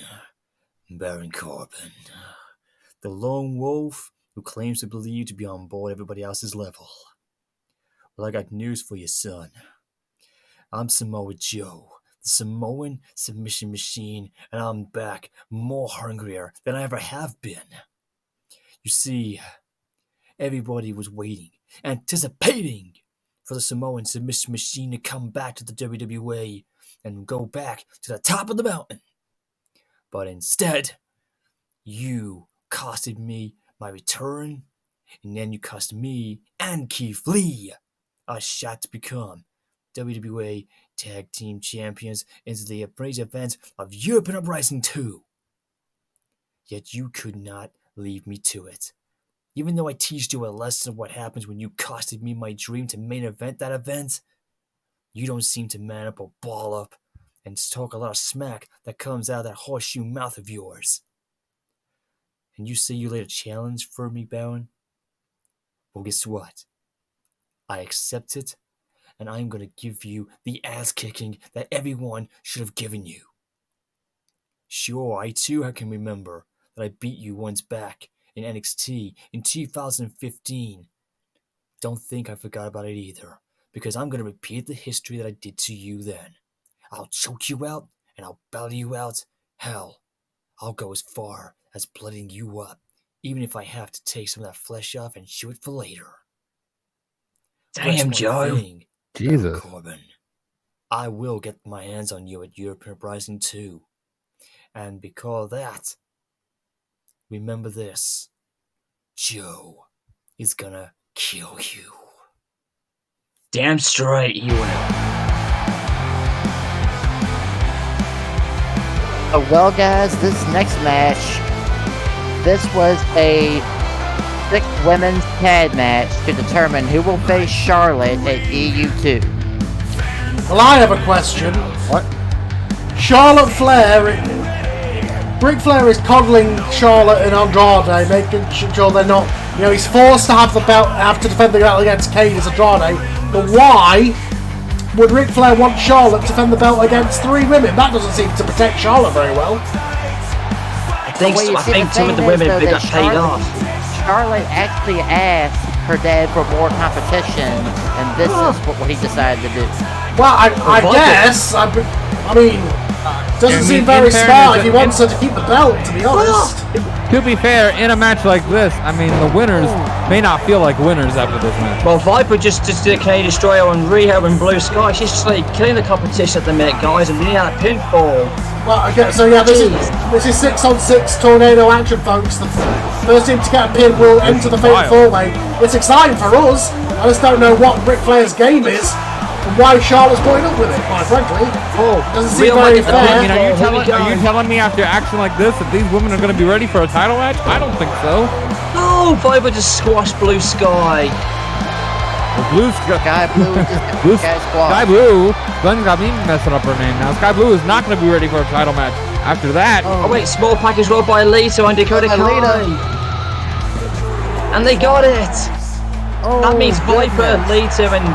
M: the lone wolf who claims to believe to be on board everybody else's level. Well, I got news for you, son. I'm Samoa Joe, the Samoan submission machine, and I'm back more hungrier than I ever have been. You see, everybody was waiting, anticipating for the Samoan submission machine to come back to the WWA and go back to the top of the mountain. But instead, you costed me my return, and then you cost me and Keith Lee a shot to become WWA Tag Team Champions into the appraised events of European Uprising 2. Yet you could not leave me to it. Even though I teached you a lesson of what happens when you costed me my dream to main event that event, you don't seem to man up or ball up and talk a lot of smack that comes out of that horseshoe mouth of yours. And you say you laid a challenge for me, Baron? Well, guess what? I accept it, and I'm going to give you the ass-kicking that everyone should have given you. Sure, I too can remember that I beat you once back in NXT in 2015. Don't think I forgot about it either, because I'm going to repeat the history that I did to you then. I'll choke you out, and I'll belly you out. Hell, I'll go as far as blooding you up, even if I have to take some of that flesh off and chew it for later.
A: Damn, Joe.
K: Jesus.
M: Corbin, I will get my hands on you at European Uprising 2. And because of that, remember this. Joe is gonna kill you.
A: Damn straight he will.
H: Well, guys, this next match, this was a 6 women's tag match to determine who will face Charlotte at EU2.
O: Well, I have a question.
H: What?
O: Charlotte Flair, Ric Flair is coddling Charlotte and Andrade, making sure they're not, he's forced to have to defend the belt against Kane as Andrade, but why would Ric Flair want Charlotte to defend the belt against 3 women? That doesn't seem to protect Charlotte very well.
A: I think some of the women have got paid off.
H: Charlotte actually asked her dad for more competition, and this is what he decided to do.
O: Well, I guess. I mean, doesn't seem very smart if he wants her to keep the belt, to be honest.
K: To be fair, in a match like this, I mean, the winners may not feel like winners after this match.
A: Well, Viper just did a Canadian Destroyer on Rehab and Blue Sky. She's just like killing the competition at the minute, guys, and winning out a pinfall.
O: Well, okay, so yeah, this is 6-on-6 tornado action, folks. The first team to get a pin will enter the fatal 4-way. It's exciting for us. I just don't know what Ric Flair's game is and why Charlotte's going up with it, quite frankly. Doesn't seem very fair.
K: I mean, are you telling me after action like this that these women are going to be ready for a title match? I don't think so.
A: No, Viper just squashed Blue Sky.
K: Blue Sky Blue. Sky Blue. Glenn got me messing up her name now. Sky Blue is not going to be ready for a title match. After that.
A: Oh wait, small package rolled by Lita and Dakota Kai. And they got it. That means Viper, Lita, and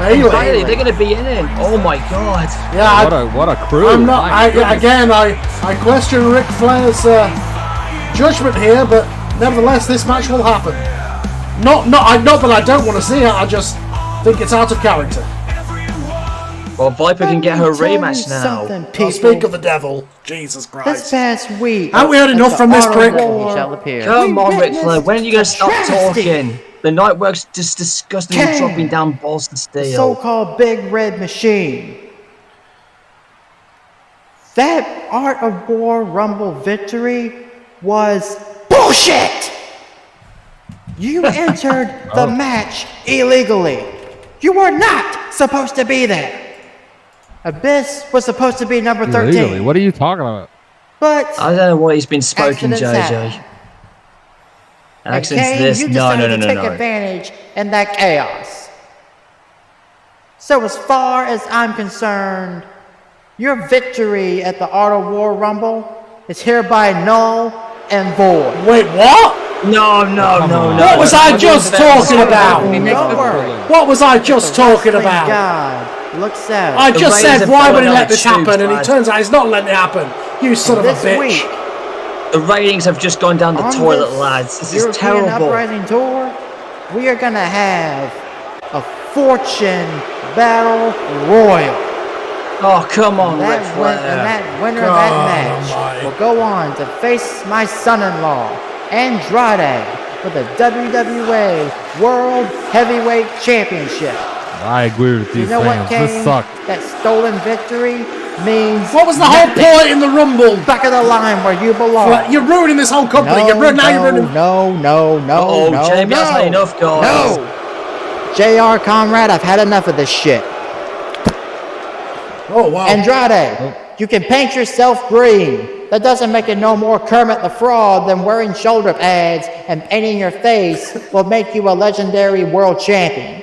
A: Bailey, they're going to be in it. Oh my god.
O: Yeah.
K: What a crew.
O: I question Ric Flair's judgment here, but nevertheless, this match will happen. Not that I don't want to see it. I just think it's out of character.
A: Well, Viper can get her rematch now.
O: I'll speak of the devil. Jesus Christ.
H: This past week,
O: haven't we heard enough from this prick?
A: Come on, Ric Flair. When are you going to stop talking? The night work's just disgustingly dropping down balls to steel.
H: The so-called Big Red Machine. That Art of War Rumble victory was bullshit! You entered the match illegally. You were not supposed to be there. Abyss was supposed to be number 13.
K: Illegally? What are you talking about?
H: But
A: I don't know what he's been spoken, JJ. Accidents this?
H: You
A: No.
H: decided to take advantage in that chaos. So as far as I'm concerned, your victory at the Art of War Rumble is hereby null and void.
O: Wait, what?
A: No.
O: What was I just talking about?
H: Don't worry.
O: What was I just talking about?
H: God looks out.
O: I just said, why would he let this happen? And it turns out he's not letting it happen. You son of a bitch.
A: The ratings have just gone down the toilet, lads. This is terrible.
H: Uprising Tour, we are going to have a Fortune Battle Royal.
A: Oh, come on, Ric Flair.
H: And that winner of that match will go on to face my son-in-law, Andrade, for the WWA World Heavyweight Championship.
K: I agree with these fans. This sucked.
H: That stolen victory means
O: what was the whole point in the Rumble?
H: Back of the line where you belong.
O: You're ruining this whole company.
H: You're ruining.
O: No.
A: Jamie hasn't had enough, guys.
H: No. JR, comrade, I've had enough of this shit.
O: Oh, wow.
H: Andrade, you can paint yourself green. That doesn't make it no more Kermit the Frog than wearing shoulder pads and painting your face will make you a legendary world champion.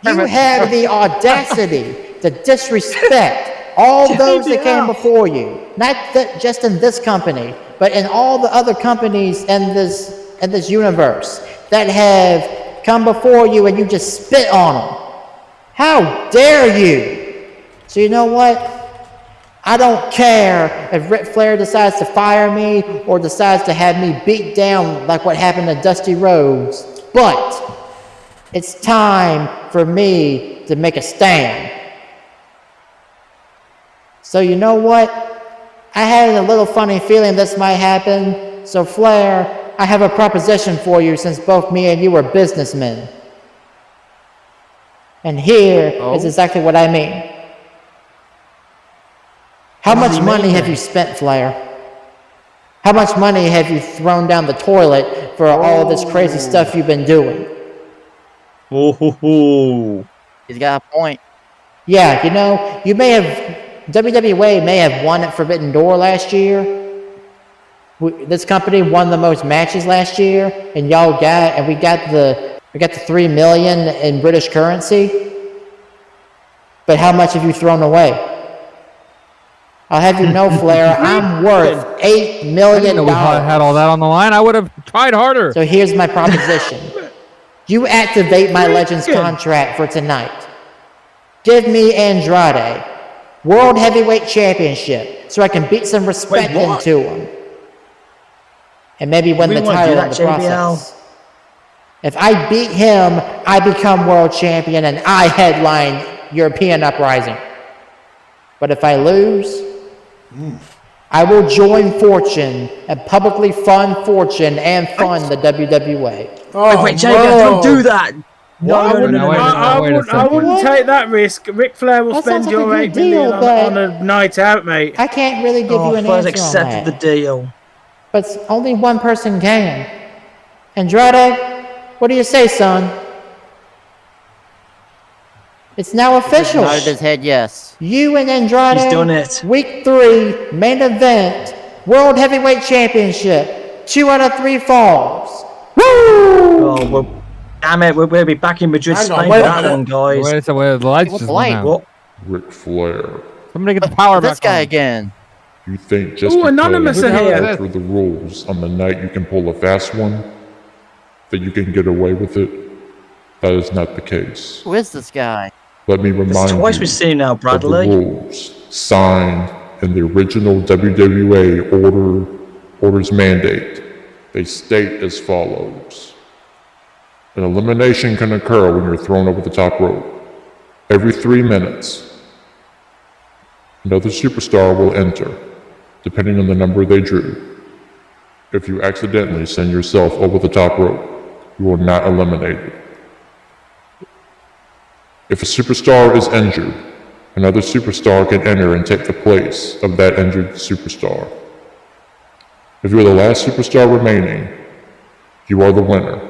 H: You have the audacity to disrespect all those that came before you. Not just in this company, but in all the other companies in this universe that have come before you, and you just spit on them. How dare you? So you know what? I don't care if Ric Flair decides to fire me or decides to have me beat down like what happened to Dusty Rhodes. But it's time for me to make a stand. So you know what? I had a little funny feeling this might happen. So Flair, I have a proposition for you since both me and you are businessmen. And here is exactly what I mean. How much money have you spent, Flair? How much money have you thrown down the toilet for all of this crazy stuff you've been doing.
A: Oh.
H: He's got a point. Yeah, you know, WWA may have won at Forbidden Door last year. This company won the most matches last year, and we got the $3 million in British currency. But how much have you thrown away? I'll have you know, Flair, I'm worth $8 million.
K: If I had all that on the line, I would have tried harder.
H: So here's my proposition. You activate my Legends contract for tonight. Give me Andrade, World Heavyweight Championship, so I can beat some respect into him. And maybe win the title in the process. If I beat him, I become world champion and I headline European Uprising. But if I lose, I will join Fortune and publicly fund Fortune and fund the WWA.
A: Wait, Jacob, don't do that! No,
I: I wouldn't take that risk. Ric Flair will spend your $8 million on a night out, mate.
H: I can't really give you an answer
A: accepted
H: on that.
A: the deal.
H: But only one person can. Andrade, what do you say, son? It's now official.
P: He nodded his head yes.
H: You and Andrade.
A: He's done it.
H: Week 3, main event, World Heavyweight Championship. 2 out of 3 falls. Woo!
A: Oh, well, damn it, we'll be back in Madrid, Spain for that one, guys.
K: Wait, so the lights just went out.
A: What?
Q: Ric Flair.
K: Somebody get the power back
P: This guy
K: on.
P: again.
Q: You think just
I: Anonymous
Q: because
I: in
Q: you
I: here.
Q: go through the rules on the night you can pull a fast one, that you can get away with it? That is not the case.
P: Who is this guy?
Q: Let me remind you
A: twice we've seen now,
Q: of
A: Bradley.
Q: the rules signed in the original WWA orders mandate. They state as follows. An elimination can occur when you're thrown over the top rope. Every 3 minutes, another superstar will enter, depending on the number they drew. If you accidentally send yourself over the top rope, you are not eliminated. If a superstar is injured, another superstar can enter and take the place of that injured superstar. If you're the last superstar remaining, you are the winner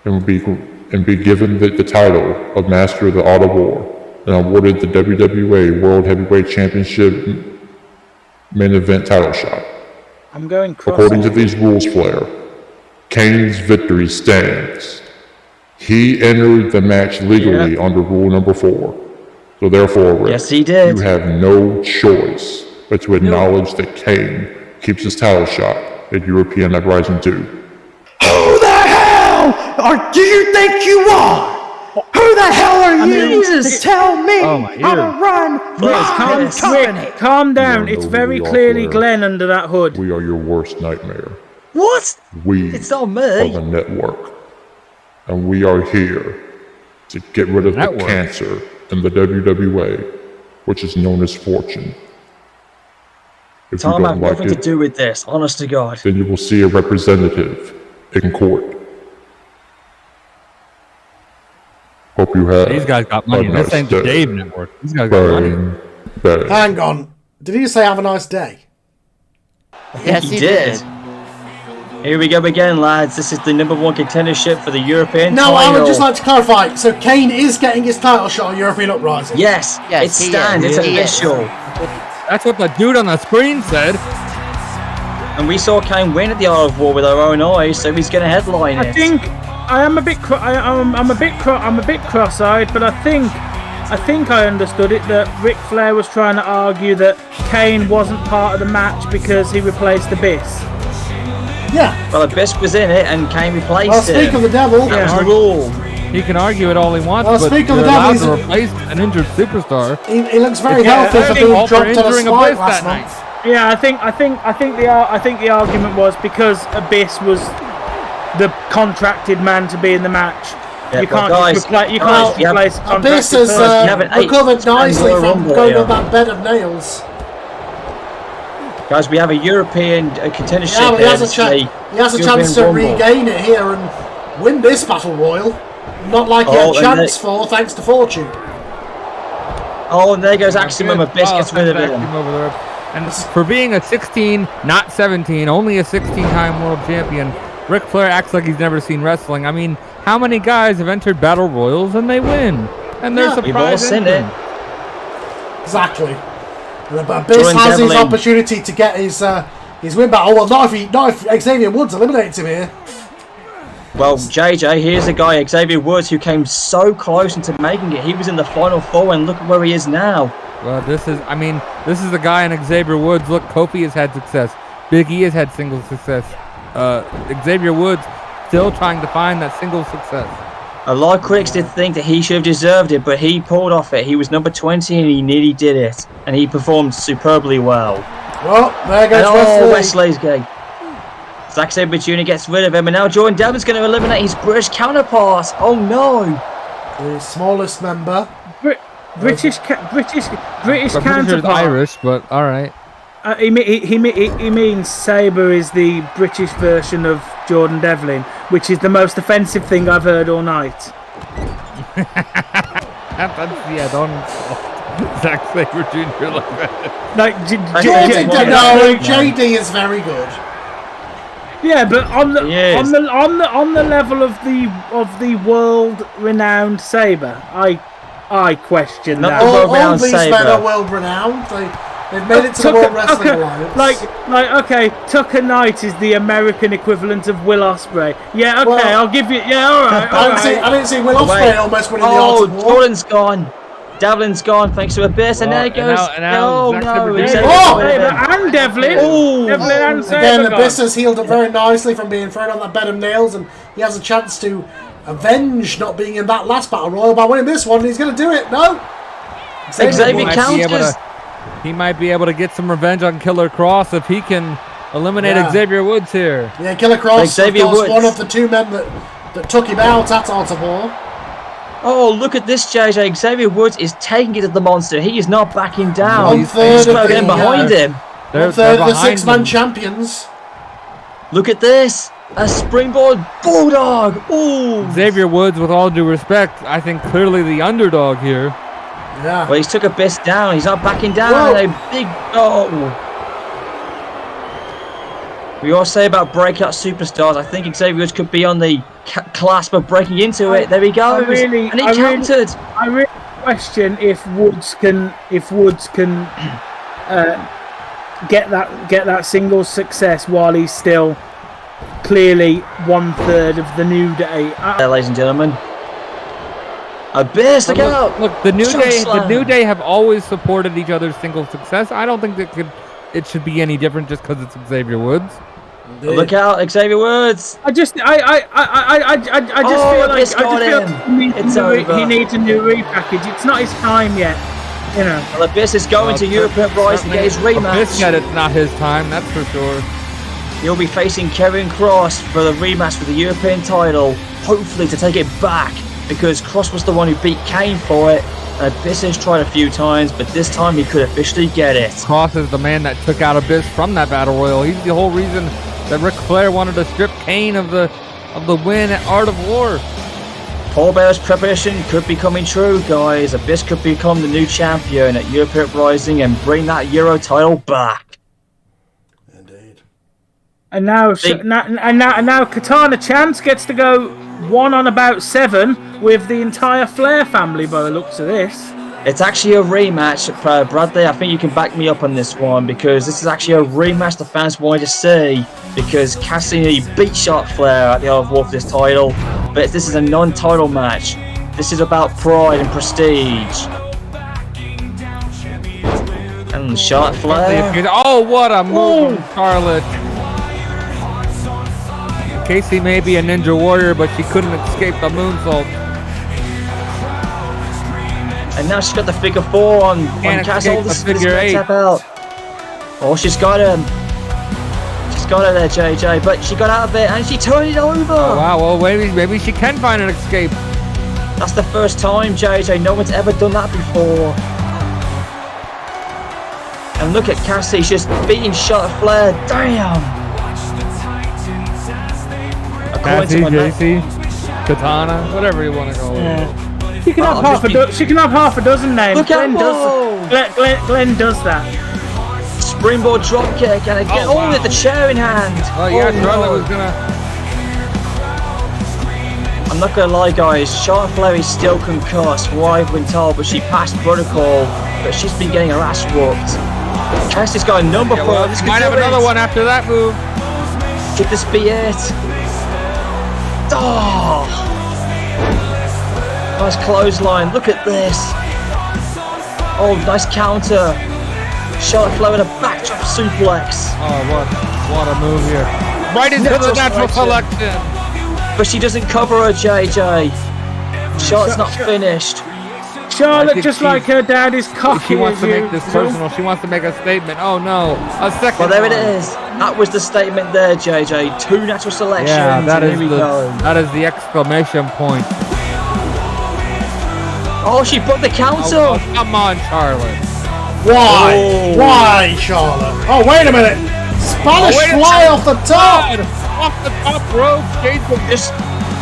Q: and be given the title of Master of the Art of War and awarded the WWA World Heavyweight Championship main event title shot.
I: I'm going cross.
Q: According to these rules, Flair, Kane's victory stands. He entered the match legally under rule number 4. So therefore, Rick,
A: yes, he did.
Q: You have no choice but to acknowledge that Kane keeps his title shot at European Uprising 2.
D: Who the hell do you think you are? Who the hell are you to tell me how to run my company?
I: Calm down.
Q: You are
I: It's
Q: no
I: very
Q: Leo
I: clearly
Q: Flair.
I: Glenn under that hood.
Q: We are your worst nightmare.
A: What?
Q: We
A: It's not me.
Q: are the network. And we are here to get rid of the cancer in the WWA, which is known as Fortune. If
A: Tom
Q: you
A: had
Q: don't like
A: nothing to
Q: it,
A: do with this, honest to God.
Q: then you will see a representative in court. Hope you have.
K: These guys got money.
Q: a
K: This
Q: nice
K: ain't the
Q: day.
K: Dave Network. These guys got money.
Q: Bang, bang.
O: Hang on. Did he say have a nice day?
P: Yes, he did.
A: Here we go again, lads. This is the #1 contendership for the European
O: No,
A: title.
O: I would just like to clarify. So Kane is getting his title shot on European Uprising.
A: Yes,
P: Yes,
A: it
P: he
A: stands.
P: is.
A: It's
P: He is.
A: official.
K: That's what the dude on the screen said.
A: And we saw Kane win at the Art of War with our own eyes, so he's going to headline
I: I
A: it.
I: think I am a bit. I'm a bit cross-eyed, but I think I understood it that Ric Flair was trying to argue that Kane wasn't part of the match because he replaced Abyss.
O: Yeah.
A: Well, Abyss was in it, and Kane replaced
O: Well,
A: it.
O: speak of the devil.
A: That was the rule.
K: He can argue it all he wants,
O: Well,
K: but
O: speak of
K: you're
O: the devil,
K: allowed
O: he's
K: to
O: a-
K: replace an injured superstar.
O: He looks very
K: Yeah,
O: healthy for being
K: all for
O: dropped on a
K: injuring
O: spike
K: Abyss
O: last
K: that
O: month.
I: Yeah, I think the argument was because Abyss was the contracted man to be in the match.
A: Yeah,
I: You can't
A: well,
I: just
A: guys,
I: replace a contracted
O: Abyss has
I: person.
A: You have an
O: recovered nicely
A: Royal
O: from
A: Rumble
O: going
A: here.
O: on that bed of nails.
A: Guys, we have a European contendership.
O: Yeah, but he has a
A: here,
O: chance to
A: Rumble.
O: regain it here and win this battle royal. Not like he had
A: Oh, and
O: chance for, thanks to Fortune.
A: Oh, and there goes Aximum. Abyss gets rid of it.
K: Over there. And for being a 16, not 17, only a 16-time world champion, Ric Flair acts like he's never seen wrestling. I mean, how many guys have entered battle royals and they win? And they're surprised.
A: We've all seen it.
O: Exactly. But Abyss has his opportunity to get his win back. Oh well, not if Xavier Woods eliminates him here.
A: Well, JJ, here's a guy, Xavier Woods, who came so close into making it. He was in the final four, and look at where he is now.
K: Well, this is the guy in Xavier Woods. Look, Kofi has had success. Big E has had single success. Xavier Woods still trying to find that single success.
A: A lot of critics did think that he should have deserved it, but he pulled off it. He was number 20 and he nearly did it. And he performed superbly well.
O: Well, there goes
A: Wesley's game. Zack Sabre Jr. gets rid of him, and now Jordan Devlin's going to eliminate his British counterpart. Oh no!
O: The smallest member.
I: British counterpart.
K: Irish, but all right.
I: He means Sabre is the British version of Jordan Devlin, which is the most offensive thing I've heard all night.
K: Don't Zack Sabre Jr. like that.
I: Like,
O: JD is very good.
I: Yeah, but on the level of the world-renowned Sabre, I question that.
O: All these men are world-renowned. They've made it to the World Wrestling Alliance.
I: Okay, Tucker Knight is the American equivalent of Will Ospreay. Yeah, okay,
O: well,
I: I'll give you. Yeah, all right.
O: I didn't see Will Ospreay almost winning the Art of War.
A: Jordan's gone. Devlin's gone thanks to Abyss, and there it goes.
I: And Devlin. Devlin and Sabre.
O: Again, Abyss has healed up very nicely from being thrown on that bed of nails, and he has a chance to avenge not being in that last battle royal by winning this one. He's going to do it. No.
A: Xavier counters.
K: He might be able to get some revenge on Killer Cross if he can eliminate Xavier Woods here.
O: Yeah, Killer Cross, was one of the two men that took him out at Art of War.
A: Oh, look at this, JJ. Xavier Woods is taking it to the monster. He is not backing down.
O: One-third of
A: him behind him.
O: One-third of the six-man champions.
A: Look at this. A springboard bulldog. Ooh.
K: Xavier Woods, with all due respect, I think clearly the underdog here.
O: Yeah.
A: Well, he's took Abyss down. He's not backing down. A big We all say about breakout superstars. I think Xavier Woods could be on the clasp of breaking into it. There he goes. And he countered.
I: I really question if Woods can get that single success while he's still clearly 1/3 of the New Day.
A: Ladies and gentlemen. Abyss, look out!
K: Look, the New Day have always supported each other's single success. I don't think that it should be any different just because it's Xavier Woods.
A: Look out, Xavier Woods!
I: I just feel like he needs a new repackage. It's not his time yet, you know.
A: Well, Abyss is going to European Rise to get his rematch.
K: Abyss said it's not his time, that's for sure.
A: He'll be facing Kevin Cross for the rematch for the European title, hopefully to take it back, because Cross was the one who beat Kane for it. Abyss has tried a few times, but this time he could officially get it.
K: Cross is the man that took out Abyss from that battle royal. He's the whole reason that Ric Flair wanted to strip Kane of the win at Art of War.
A: Paul Bearer's preparation could be coming true, guys. Abyss could become the new champion at Europe Uprising and bring that Euro title back.
O: Indeed.
I: And now Katana Chance gets to go 1 on about 7 with the entire Flair family by the looks of this.
A: It's actually a rematch, Bradley. I think you can back me up on this one because this is actually a rematch the fans wanted to see because Cassidy beat Charlotte Flair at the Art of War for this title, but this is a non-title match. This is about pride and prestige. And Charlotte Flair.
K: Oh, what a move from Charlotte. Casey may be a ninja warrior, but she couldn't escape the moonsault.
A: And now she's got the figure 4 on Castle.
K: The figure 8.
A: Tap out. Oh, she's got him. She's got her there, JJ. But she got out of it and she turned it over.
K: Oh, wow, well, maybe she can find an escape.
A: That's the first time, JJ. No one's ever done that before. And look at Cassie. She's just beating Charlotte Flair. Damn.
K: Cassie, JC, Katana, whatever you want to call it.
I: She can have half a dozen names.
A: Look
I: Glenn does that.
A: Springboard dropkick and again, with the chair in hand.
K: Oh yeah, Charlotte was gonna
A: I'm not gonna lie, guys. Charlotte Flair is still concussed, what I've been told, but she passed protocol. But she's been getting her ass whooped. Cassie's got a number for her. This
K: might have another one after that move.
A: Could this be it? Oh! Nice clothesline. Look at this. Oh, nice counter. Charlotte Flair with a backdrop suplex.
K: Oh, what a move here. Right into the natural selection.
A: But she doesn't cover her, JJ. Charlotte's not finished.
I: Charlotte, just like her dad, is cocky.
K: She wants to make this personal. She wants to make a statement. Oh no, a second.
A: Well, there it is. That was the statement there, JJ. 2 natural selections.
K: Yeah, that is
A: go.
K: That is the exclamation point.
A: Oh, she put the counter.
K: Oh, come on, Charlotte.
O: Why?
A: Oh.
O: Why, Charlotte? Oh, wait a minute. Spanish fly off the top.
K: Off the top rope.
A: Just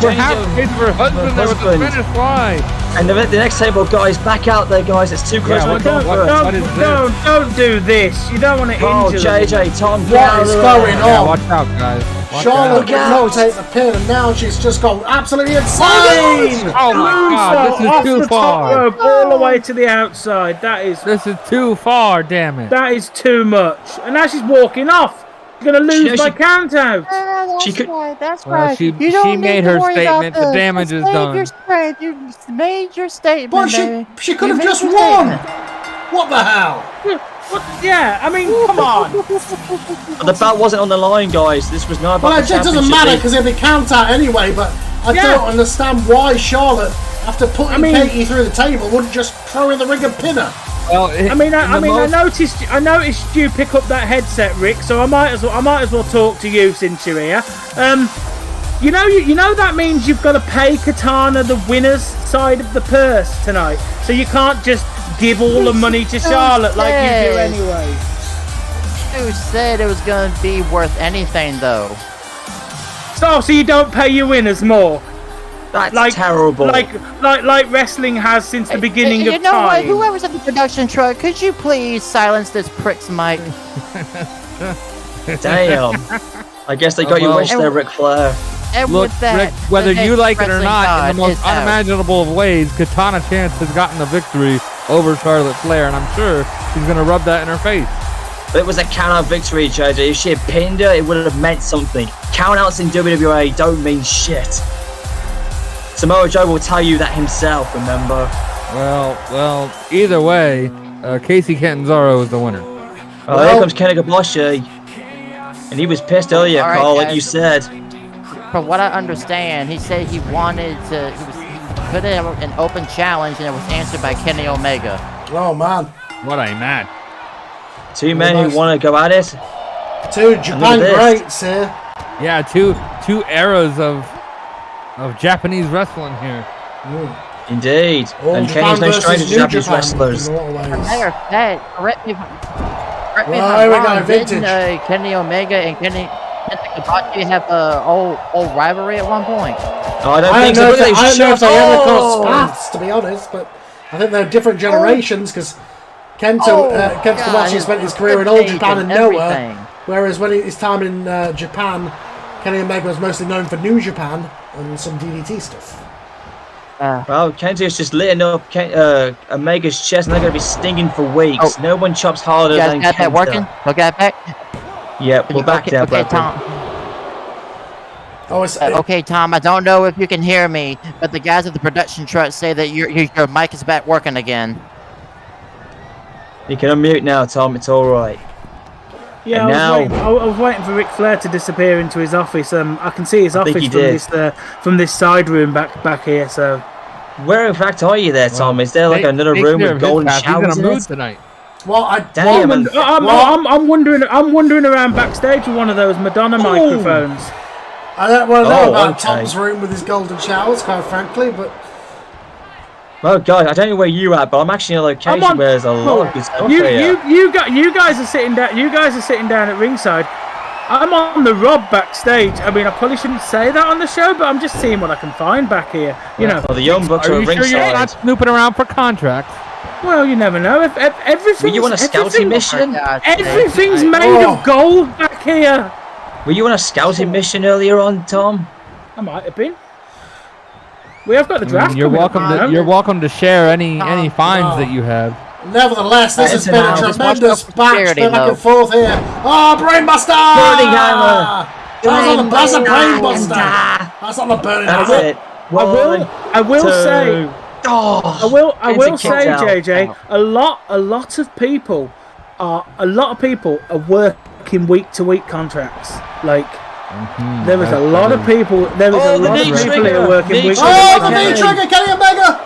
K: Chase her husband there with the Spanish fly.
A: And the next table, guys, back out there, guys. It's too close.
I: Don't do this. You don't want to injure
A: JJ, Tom,
O: what is going on?
K: Yeah, watch out, guys.
O: Charlotte would notate the pin, and now she's just gone absolutely insane.
K: Oh my God, this is too far.
I: Top rope, all the way to the outside.
K: This is too far. Damn it.
I: That is too much. And now she's walking off. She's gonna lose my count out.
P: That's
K: Well,
P: right.
K: she
P: You don't
K: made
P: need
K: her
P: to worry
K: statement.
P: about
K: The damage is done.
P: Your strength. You made your statement.
O: But she could have just won. What the hell?
I: Yeah, I mean, come on.
A: The belt wasn't on the line, guys. This was not about
O: Well,
A: the
O: it doesn't matter because it'll be count out anyway. But I don't understand why Charlotte, after putting Katie through the table, wouldn't just throw in the ring and pin her.
K: Well,
I: I noticed you pick up that headset, Rick. So I might as well talk to you since you're here. You know that means you've got to pay Katana the winner's side of the purse tonight. So you can't just give all the money to Charlotte like you do anyway.
P: Who said it was going to be worth anything, though?
I: So you don't pay your winners more?
A: That's terrible.
I: Like wrestling has since the beginning of time.
P: You know what? Whoever's at the production truck, could you please silence this prick's mic?
A: Damn. I guess they got your wish there, Ric Flair.
P: And
K: Look,
P: with that,
K: Rick, whether
P: the
K: you
P: next
K: like it or
P: wrestling
K: not,
P: god
K: in the most
P: is out.
K: unimaginable of ways, Katana Chance has gotten the victory over Charlotte Flair, and I'm sure she's going to rub that in her face.
A: But it was a count-out victory, JJ. If she had pinned her, it would have meant something. Count-outs in WWA don't mean shit. Samoa Joe will tell you that himself, remember?
K: Well, either way, Casey Catanzaro is the winner.
A: Oh, here comes Kenny Kobashi. And he was pissed earlier,
P: All right,
A: Carl, like
P: guys.
A: you said.
P: From what I understand, he said he wanted to. He put in an open challenge, and it was answered by Kenny Omega.
O: Oh man,
K: what a match!
A: 2 men who want to go at it.
O: 2 Japan greats here.
K: Yeah, two eras of Japanese wrestling here.
A: Indeed. And Kenny's no stranger to Japanese wrestlers.
P: Matter of fact, correct me if I'm wrong, didn't Kenny Omega and Kenta Kobashi have a old rivalry at one point?
A: Oh, I don't think so.
O: I don't know if they ever crossed paths, to be honest, but I think they're different generations because Kenta Kobashi spent his career in All Japan and Noah, whereas when his time in Japan, Kenny Omega was mostly known for New Japan and some DDT stuff.
A: Well, Kenta's just litting up Omega's chest and they're going to be stinging for weeks. No one chops harder than Kenta.
P: You guys got that working? We'll get back?
A: Yep, we're back there,
P: okay, Tom. Okay, Tom, I don't know if you can hear me, but the guys at the production truck say that your mic is back working again.
A: You can unmute now, Tom. It's all right.
I: Yeah, I was waiting for Ric Flair to disappear into his office. I can see his office from this side room back here. So,
A: where in fact are you there, Tom? Is there like another room with golden showers
K: He's in a mood tonight.
O: Well,
I: I'm wandering around backstage with one of those Madonna microphones.
O: I don't want to know about Tom's room with his golden showers, quite frankly, but.
A: Well, guys, I don't know where you're at, but I'm actually in a location where there's a lot of good stuff here.
I: You guys are sitting down. You guys are sitting down at ringside. I'm on the Rob backstage. I mean, I probably shouldn't say that on the show, but I'm just seeing what I can find back here. You know.
A: Well, the Young Bucks are ringside.
K: Are you sure you're not snooping around for contracts?
I: Well, you never know. If everything.
A: Were you on a scouting mission?
I: Everything's made of gold back here.
A: Were you on a scouting mission earlier on, Tom?
I: I might have been. We have got the draft.
K: You're welcome to share any finds that you have.
O: Nevertheless, this has been a tremendous match. Back and forth here. Oh, Brainbuster!
A: Burning Hammer.
O: That's a Brainbuster. That's not a Burning Hammer.
A: That's it.
I: I will say, JJ, a lot of people are working week-to-week contracts. Like, there is a lot of people. There is a lot of people who are working week-to-week.
O: Oh, the knee trigger, Kenny Omega!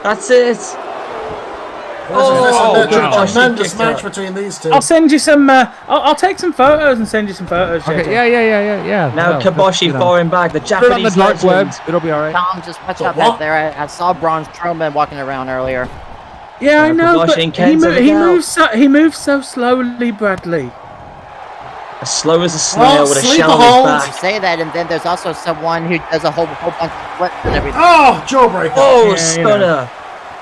A: That's it.
O: Tremendous match between these two.
I: I'll send you some. I'll take some photos and send you some photos.
K: Okay,
I: JJ.
K: yeah.
A: Now Kiboshi falling back. The Japanese
K: dark web. It'll be all right.
P: Tom, just watch out back there. I saw Braun Strowman walking around earlier.
I: Yeah, I know, but he moves so slowly, Bradley.
A: As slow as a snail with a shell on his back.
P: You say that, and then there's also someone who does a whole bunch of flips and everything.
O: Oh, jawbreaker!
A: Oh, stunner!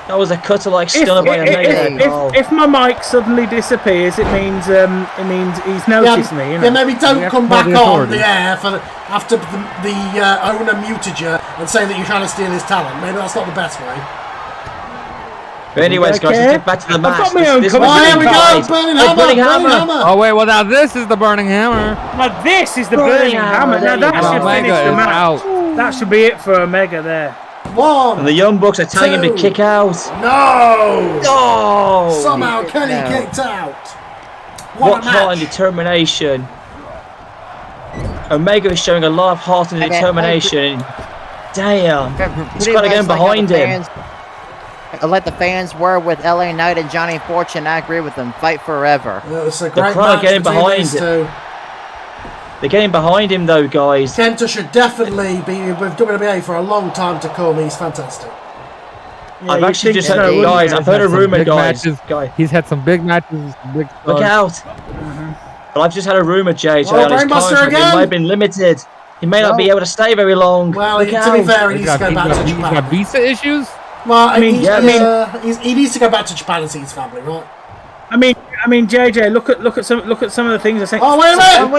A: That was a cutter like stunner by Omega.
I: If my mic suddenly disappears, it means he's noticed me. You know?
O: Yeah, maybe don't come back on the air after the owner muted you and say that you're trying to steal his talent. Maybe that's not the best way.
A: But anyways, guys, let's get back to the match.
O: Here we go, Burning Hammer.
K: Oh wait, well now this is the Burning Hammer.
I: Now this is the Burning Hammer. Now that should finish the match.
K: Out.
I: That should be it for Omega there.
O: One.
A: And the Young Bucks are telling him to kick out.
O: No!
A: Oh!
O: Somehow Kenny kicked out.
A: What heart and determination. Omega is showing a lot of heart and determination. Damn. He's got to get behind him.
P: Like the fans were with LA Knight and Johnny Fortune, I agree with them. Fight forever.
O: It was a great match
A: getting behind him. They're getting behind him though, guys.
O: Kenta should definitely be with WWA for a long time to come. He's fantastic.
I: Yeah,
A: I've actually just heard, guys. I've heard a rumor, guys.
K: He's had some big matches.
A: Look out! But I've just had a rumor, JJ, on his contract. He might have been limited. He may not be able to stay very long.
O: Well, to be fair, he needs to go back to Japan.
K: He's got visa issues.
O: Well, he needs to go back to Japan and see his family, right?
I: I mean, JJ, look at some of the things I think.
O: Oh, wait a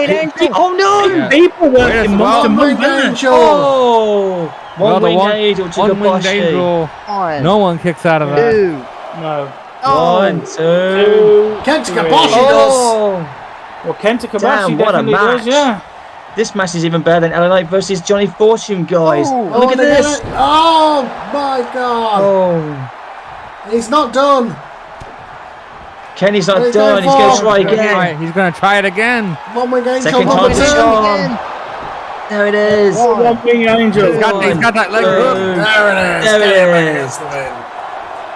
O: minute!
A: Oh no!
I: People working month to month.
A: Oh, one-winged angel to the Boshi.
K: No one kicks out of that.
I: No.
A: 1, 2.
O: Kenta Kobashi does.
I: Well, Kenta Kobashi
A: Damn, what a
I: definitely
A: match!
I: does, yeah.
A: This match is even better than LA Knight versus Johnny Fortune, guys. Look at this!
O: Oh my God!
A: Oh,
O: he's not done.
A: Kenny's not done. He's going to try again.
K: He's going to try it again.
O: One-wing angel.
A: Second time's a charm. There it is.
I: One-wing angel.
K: He's got that leg hook.
O: There it is.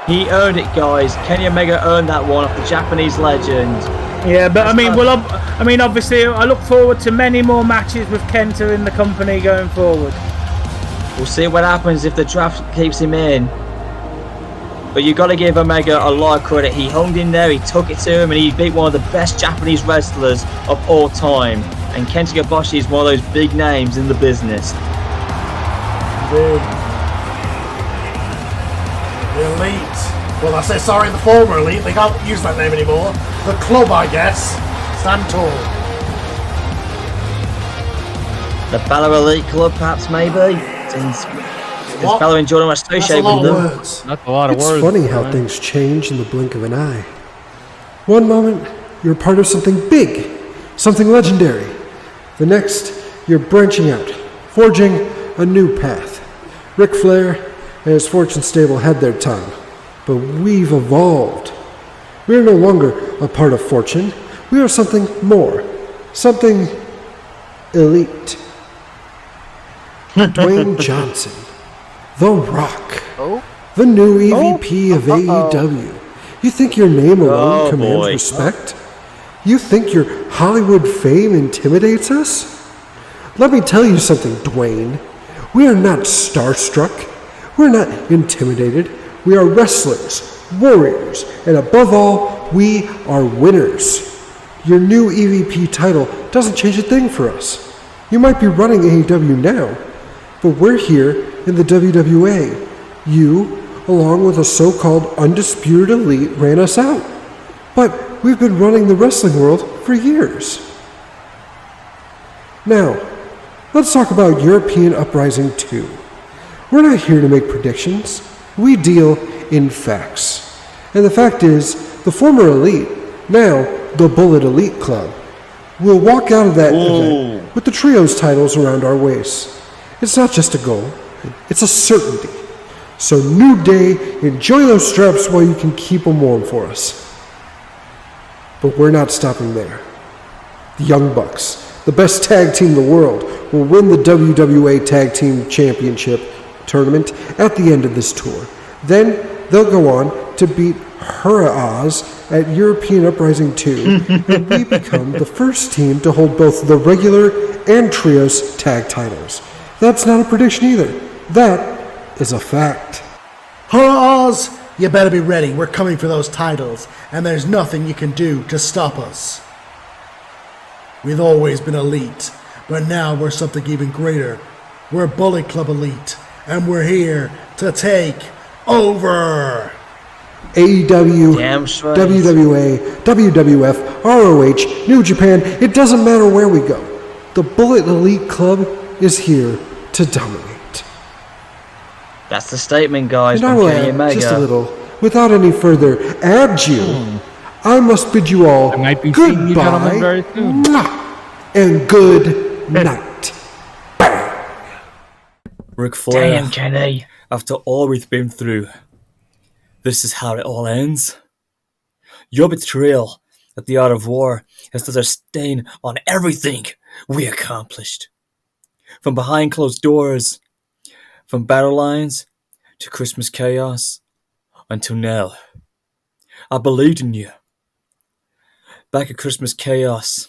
A: He earned it, guys. Kenny Omega earned that one off the Japanese legend.
I: Yeah, but obviously, I look forward to many more matches with Kenta in the company going forward.
A: We'll see what happens if the draft keeps him in. But you got to give Omega a lot of credit. He hung in there, he took it to him, and he beat one of the best Japanese wrestlers of all time. And Kenta Kobashi is one of those big names in the business.
O: The Elite. Well, I say sorry, the former Elite. They can't use that name anymore. The club, I guess. Stand tall.
A: The Balor Elite Club, perhaps, maybe. Since Balor and Jordan are associated with them.
K: That's a lot of words.
B: It's funny how things change in the blink of an eye. One moment, you're part of something big, something legendary. The next, you're branching out, forging a new path. Ric Flair and his Fortune stable had their time, but we've evolved. We are no longer a part of Fortune. We are something more, something elite. Dwayne Johnson, The Rock, the new EVP of AEW. You think your name alone commands respect? You think your Hollywood fame intimidates us? Let me tell you something, Dwayne. We are not starstruck. We're not intimidated. We are wrestlers, warriors, and above all, we are winners. Your new EVP title doesn't change a thing for us. You might be running AEW now, but we're here in the WWA. You, along with a so-called undisputed elite, ran us out. But we've been running the wrestling world for years. Now, let's talk about European Uprising 2. We're not here to make predictions. We deal in facts. And the fact is, the former Elite, now the Bullet Elite Club, will walk out of that event with the Trios titles around our waists. It's not just a goal, it's a certainty. So New Day, enjoy those straps while you can keep them warm for us. But we're not stopping there. The Young Bucks, the best tag team in the world, will win the WWA Tag Team Championship tournament at the end of this tour. Then they'll go on to beat Hurrahs at European Uprising 2, and we become the first team to hold both the regular and Trios tag titles. That's not a prediction either. That is a fact.
F: Hurrahs! You better be ready. We're coming for those titles, and there's nothing you can do to stop us. We've always been elite, but now we're something even greater. We're Bullet Club Elite, and we're here to take over.
B: AEW, WWA, WWF, ROH, New Japan, it doesn't matter where we go. The Bullet Elite Club is here to dominate.
M: That's the statement, guys.
B: And I will add just a little, without any further ado, I must bid you all goodbye
R: very soon.
B: And good night.
M: Ric Flair,
I: Damn, Kenny.
M: after all we've been through, this is how it all ends. Your betrayal at the Art of War has left a stain on everything we accomplished. From behind closed doors, from battle lines to Christmas chaos, until now. I believed in you. Back at Christmas chaos,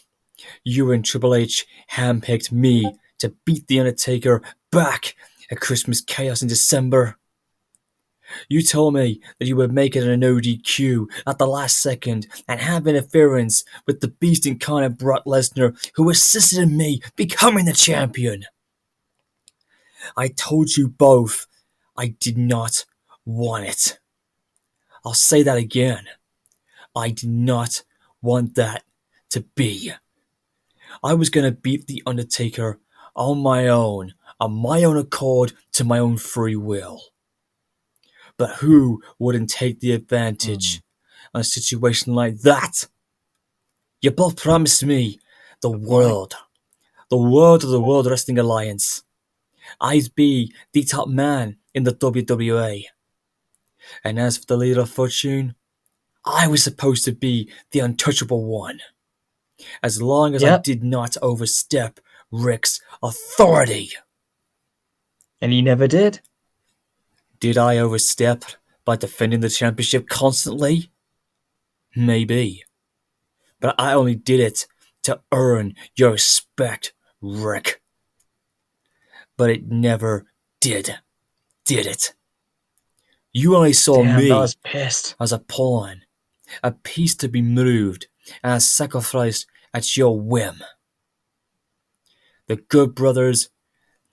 M: you and Triple H handpicked me to beat The Undertaker. Back at Christmas chaos in December, you told me that you would make it an ODQ at the last second and have interference with the beast incarnate Brock Lesnar, who assisted in me becoming the champion. I told you both I did not want it. I'll say that again. I did not want that to be. I was going to beat The Undertaker on my own accord, to my own free will. But who wouldn't take the advantage on a situation like that? You both promised me the world of the World Wrestling Alliance. I'd be the top man in the WWA. And as for the Leader of Fortune, I was supposed to be the untouchable one. As long as I did not overstep Ric's authority.
A: And you never did?
M: Did I overstep by defending the championship constantly? Maybe. But I only did it to earn your respect, Rick. But it never did it? You only saw me
A: I was pissed.
M: as a pawn, a piece to be moved and sacrificed at your whim. The Good Brothers,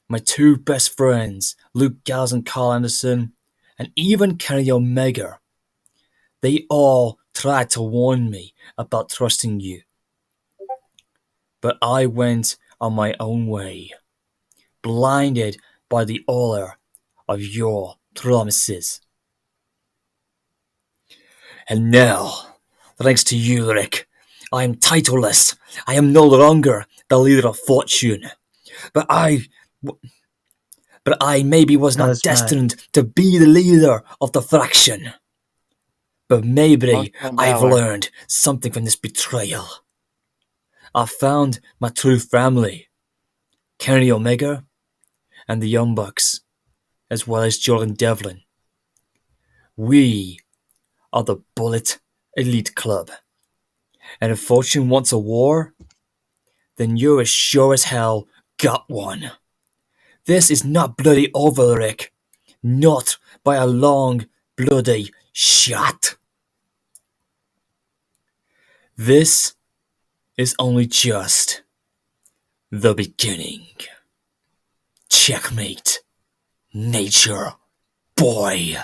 M: my two best friends, Luke Gallows and Carl Anderson, and even Kenny Omega, they all tried to warn me about trusting you. But I went on my own way, blinded by the allure of your promises. And now, thanks to you, Rick, I am titleless. I am no longer the Leader of Fortune. But I maybe was not destined to be the leader of the faction. But maybe I've learned something from this betrayal. I found my true family, Kenny Omega and the Young Bucks, as well as Jordan Devlin. We are the Bullet Elite Club. And if Fortune wants a war, then you're as sure as hell got one. This is not bloody over, Rick. Not by a long, bloody shot. This is only just the beginning. Checkmate, Nature Boy.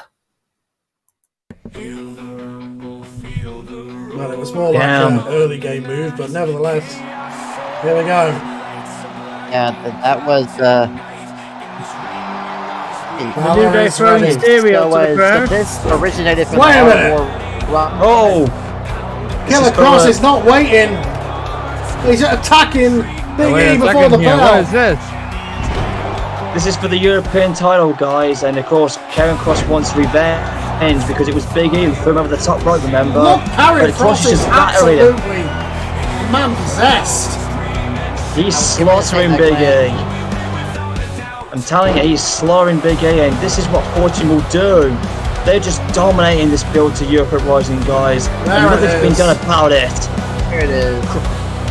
F: Well, it was more like an early game move, but nevertheless, here we go.
H: Yeah, that was
I: The New Day throwing Mysterio to the ground.
H: This originated from
O: Wait a
H: the
O: minute. Killer Cross is not waiting. He's attacking Big E before the bell.
K: What is this?
A: This is for the European title, guys, and of course, Karen Cross wants revenge because it was Big E who threw him over the top rope, remember?
O: Look, Karen Cross is
A: battering
O: absolutely man possessed.
A: He's slaughtering Big E. I'm telling you, he's slaughtering Big E, and this is what Fortune will do. They're just dominating this build to Europe Uprising, guys, and nothing's been done about it.
H: Here it is.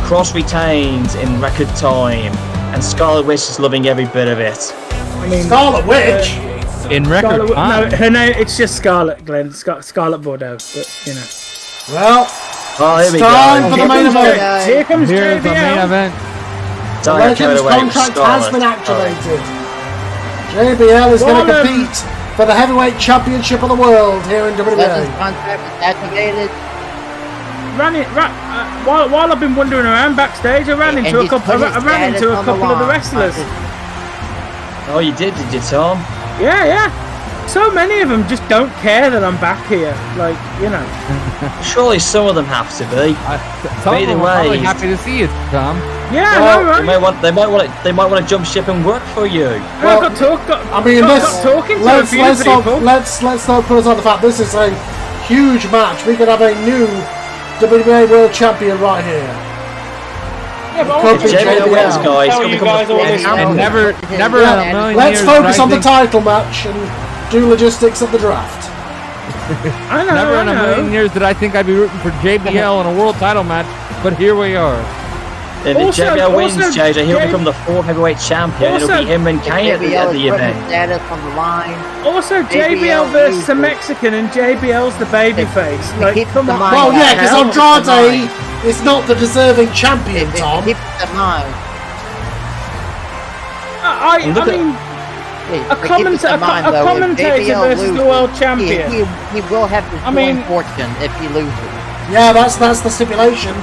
A: Cross retains in record time, and Scarlet Witch is loving every bit of it.
O: I mean, Scarlet Witch?
K: In record time?
I: No, her name, it's just Scarlet, Glenn. Scarlet Bordeaux, but, you know.
O: Well,
A: here we
O: time
A: go.
O: for the main event.
I: Here comes
K: Here's the main event.
O: The Legends contract has been activated. JBL is going to compete for the heavyweight championship of the world here in WWE.
H: Legends contract is activated.
I: While I've been wandering around backstage, I ran into a couple of the wrestlers.
A: Oh, you did you, Tom?
I: Yeah. So many of them just don't care that I'm back here. Like, you know.
A: Surely some of them have to be.
K: Some of them are probably happy to see you, Tom.
I: Yeah,
A: well,
I: right.
A: They might want to jump ship and work for you.
O: Well,
I: let's
O: not put us on the fact this is a huge match. We could have a new WWA World Champion right here.
I: Yeah, but
K: never in a million
O: Let's
K: years
O: focus on the title match and do logistics of the draft.
K: Never in a million years did I think I'd be rooting for JBL in a world title match, but here we are.
A: If JBL wins, JJ, he'll become the 4th heavyweight champion. It'll be him and Kane at the event.
H: Status on the line.
I: Also, JBL versus the Mexican, and JBL's the babyface. Like, come on.
O: Well, yeah, because Andrade is not the deserving champion, Tom.
H: Keep in mind.
I: I mean, a commentator versus the world champion.
H: He will have his fortune if he loses.
O: Yeah, that's the stipulation.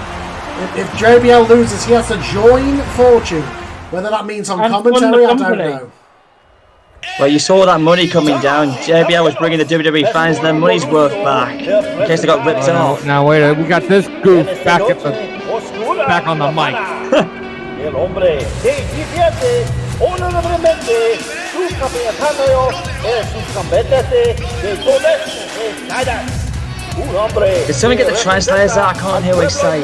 O: If JBL loses, he has to join Fortune. Whether that means on commentary, I don't know.
A: Well, you saw that money coming down. JBL was bringing the WWE fans their money's worth back in case they got ripped off.
K: Now wait, we got this goof back on the mic.
G: El hombre que defiende honorablemente su campeonato es su combate de todas caídas.
A: Can someone get the translators out? I can't hear what he's saying.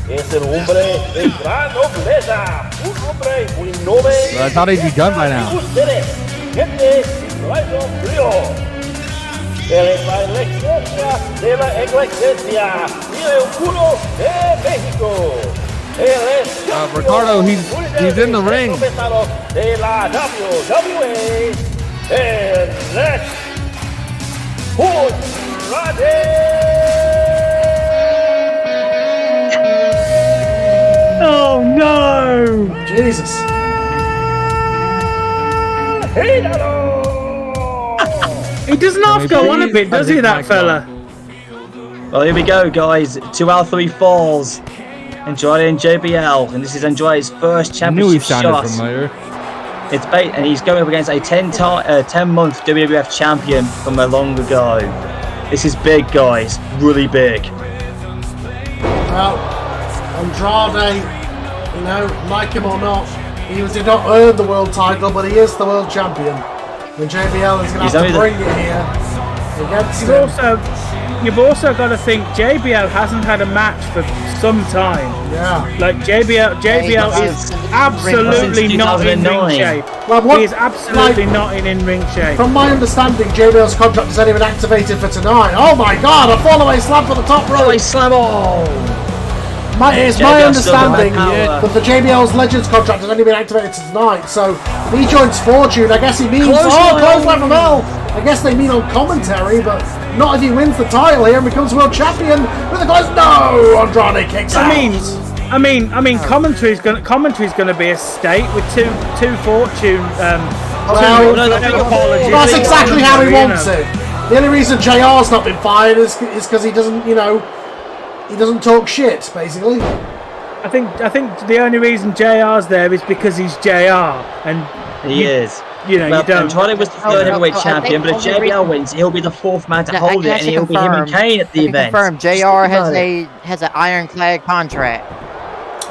G: Es el hombre de gran nobleza, un hombre muy noble.
K: I thought he'd be done by now.
G: Gente frío. Él es la iglesia de la iglesia y el culo de México.
K: Ricardo, he's in the ring.
G: De la WWA, and let's
I: Oh no!
O: Jesus.
I: He doesn't have to go on a bit, does he, that fella?
A: Well, here we go, guys. 2 out of 3 falls. Andrade and JBL, and this is Andrade's first championship shot.
K: I knew he sounded familiar.
A: It's and he's going up against a 10-month WWF champion from a long ago. This is big, guys, really big.
O: Well, Andrade, you know, like him or not, he did not earn the world title, but he is the world champion. And JBL is going to have to bring it here against him.
I: You've also got to think JBL hasn't had a match for some time.
O: Yeah.
I: Like JBL is absolutely not in ring shape. Well, he is absolutely not in ring shape.
O: From my understanding, JBL's contract isn't even activated for tonight. Oh my God! A fall-away slam for the top rope.
A: Fall-away slam!
O: It's my understanding that the JBL's Legends contract has only been activated tonight. So if he joins Fortune, I guess he means clothesline from hell. I guess they mean on commentary, but not if he wins the title here and becomes world champion with a close. No, Andrade kicks out.
I: I mean, commentary's gonna be a state with two Fortune.
O: That's exactly how he wants it. The only reason JR's not been fired is because he doesn't, he doesn't talk shit, basically.
I: I think the only reason JR's there is because he's JR, and
A: he is.
I: You know,
A: well,
I: you don't.
A: Andrade was the third heavyweight champion, but if JBL wins, he'll be the fourth man to hold it, and he'll be him and Kane at the event.
H: Confirm, JR has an ironclad contract.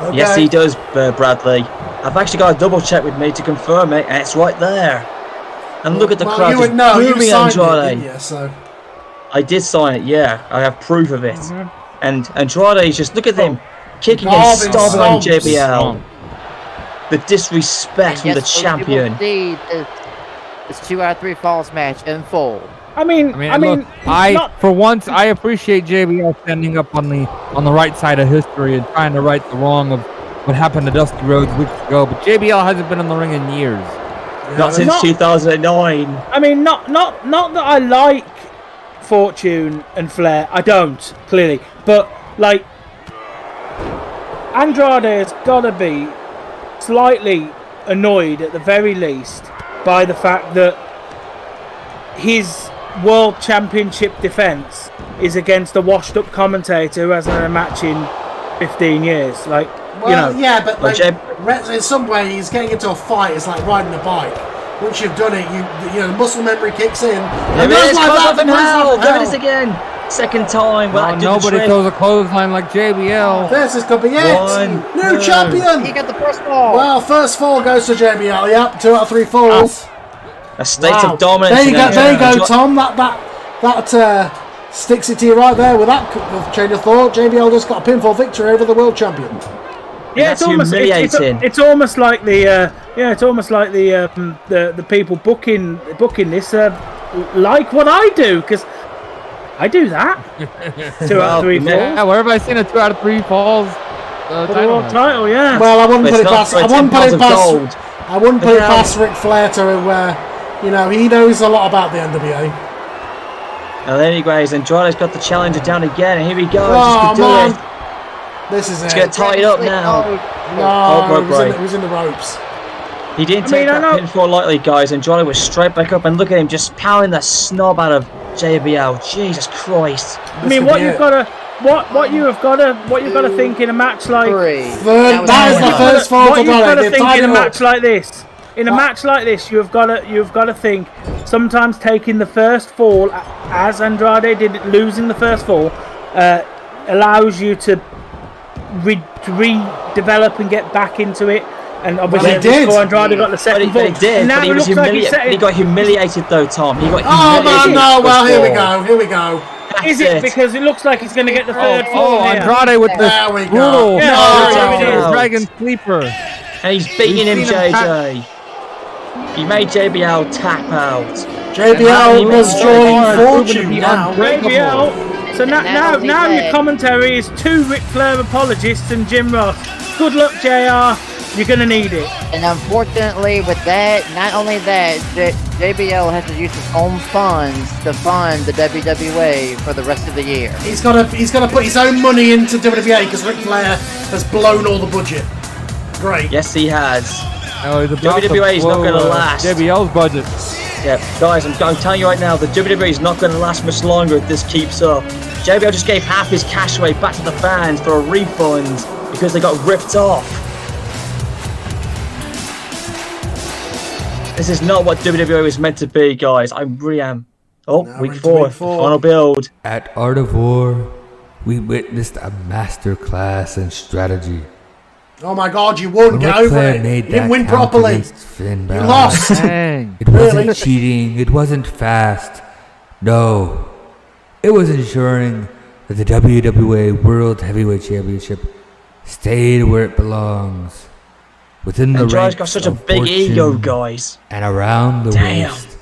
A: Okay. Yes, he does, Bradley. I've actually got a double check with me to confirm it, and it's right there. And look at the crowd just booing Andrade.
O: It, so.
A: I did sign it, yeah. I have proof of it. And Andrade is just, look at them, kicking and stomping on JBL. The disrespect from the champion.
H: It's 2 out of 3 falls match in full.
I: I mean,
K: for once, I appreciate JBL standing up on the right side of history and trying to right the wrong of what happened to Dusty Rhodes weeks ago. But JBL hasn't been in the ring in years.
A: Not since 2009.
I: I mean, not that I like Fortune and Flair. I don't, clearly. But, like, Andrade has got to be slightly annoyed, at the very least, by the fact that his World Championship defense is against a washed-up commentator who hasn't had a match in 15 years. Like,
O: well,
I: you know.
O: Yeah, but like, in some ways, getting into a fight is like riding a bike. Once you've done it, you know, the muscle memory kicks in.
A: There it is again. Second time. Well,
K: nobody throws a clothesline like JBL.
O: This could be it. New champion.
H: He got the first fall.
O: Well, first fall goes to JBL. Yep, 2 out of 3 falls.
A: A state of dominance.
O: There you go, Tom. That sticks it to you right there with that chain of thought. JBL just got a pinfall victory over the world champion.
I: Yeah, it's almost
A: humiliating.
I: It's almost like the people booking this like what I do, because I do that. 2 out of 3 falls.
K: Yeah, where have I seen a 2 out of 3 falls?
I: For the world title, yeah.
O: Well, I wouldn't put it past. I wouldn't put it past Ric Flair to, you know, he knows a lot about the NWA.
A: Well, anyways, Andrade's got the challenger down again, and here he goes.
O: Oh, man. This is it.
A: Let's get tied up now.
O: No, he was in the ropes.
A: He didn't take that pinfall lightly, guys. Andrade was straight back up, and look at him just pounding the snob out of JBL. Jesus Christ!
I: I mean, what you have got to think in a match like
O: that is the first fall.
I: What you've got to think in a match like this. In a match like this, you've got to think. Sometimes taking the first fall, as Andrade did, losing the first fall, allows you to redevelop and get back into it. And obviously, Andrade got the second fall.
A: He did, but he got humiliated though, Tom. He got humiliated.
O: No, well, here we go.
I: Is it because it looks like he's going to get the third fall?
K: Andrade with the brutal Dragon Sleeper.
A: And he's beating him, JJ. He made JBL tap out.
O: JBL was joining Fortune now.
I: JBL. So now your commentary is 2 Ric Flair apologists and Jim Ross. Good luck, JR. You're going to need it.
H: And unfortunately, with that, not only that, JBL has to use his own funds to fund the WWA for the rest of the year.
O: He's got to put his own money into WWA because Ric Flair has blown all the budget. Great.
A: Yes, he has.
K: No,
A: WWE is not going to last.
K: JBL's budget.
A: Yeah, guys, I'm telling you right now, the WWE is not going to last much longer if this keeps up. JBL just gave half his cash away back to the fans for a refund because they got ripped off. This is not what WWE was meant to be, guys. I really am. Oh, week 4, final build.
K: At Art of War, we witnessed a masterclass in strategy.
O: Oh my God, you won. Get over it. You didn't win properly. You lost.
K: It wasn't cheating. It wasn't fast. No. It was ensuring that the WWA World Heavyweight Championship stayed where it belongs. Within the ranks
A: got such a big ego, guys.
K: And around the waist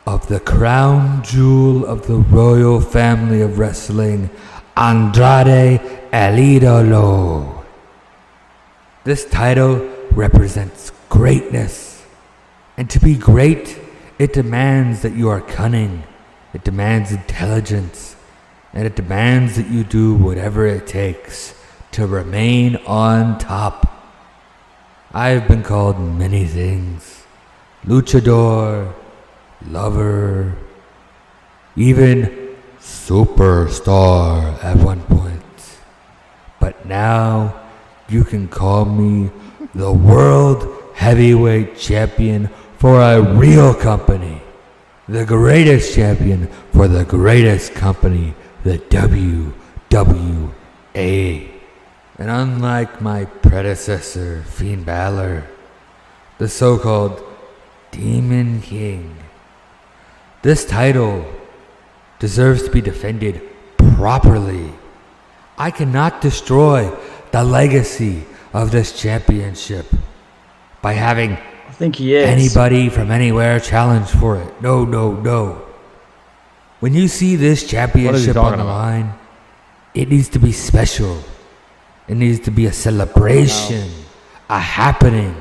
K: of the crown jewel of the royal family of wrestling, Andrade El Idolo. This title represents greatness. And to be great, it demands that you are cunning. It demands intelligence. And it demands that you do whatever it takes to remain on top. I have been called many things. Luchador, lover, even superstar at one point. But now, you can call me the World Heavyweight Champion for a real company. The greatest champion for the greatest company, the WWA. And unlike my predecessor, Finn Balor, the so-called Demon King, this title deserves to be defended properly. I cannot destroy the legacy of this championship by having anybody from anywhere challenge for it. No. When you see this championship on the line, it needs to be special. It needs to be a celebration, a happening.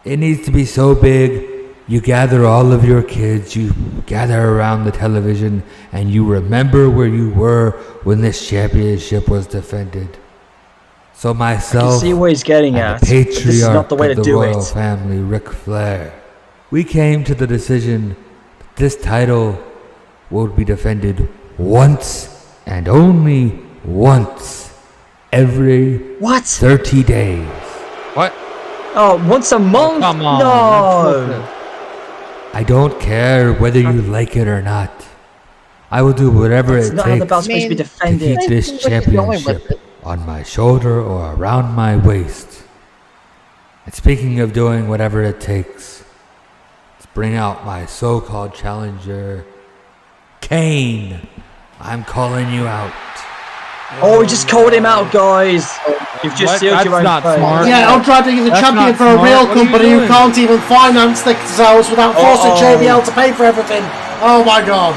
K: It needs to be so big, you gather all of your kids, you gather around the television, and you remember where you were when this championship was defended. So myself,
A: I can see what he's getting
K: and
A: at.
K: the patriarch
A: This is not the way
K: of
A: to
K: the
A: do
K: royal
A: it.
K: family, Ric Flair, we came to the decision that this title will be defended once and only once every 30 days.
M: What?
A: Oh, once a month?
M: Come on.
A: No.
K: I don't care whether you like it or not. I will do whatever
A: It's
K: it
A: not how the belt's
K: takes
A: supposed to be
K: to
A: defended.
K: keep this championship on my shoulder or around my waist. And speaking of doing whatever it takes, let's bring out my so-called challenger, Kane. I'm calling you out.
A: Oh, we just called him out, guys. You've just sealed your own fate.
O: Yeah, Andrade is a champion for a real company who can't even finance themselves without forcing JBL to pay for everything. Oh my god.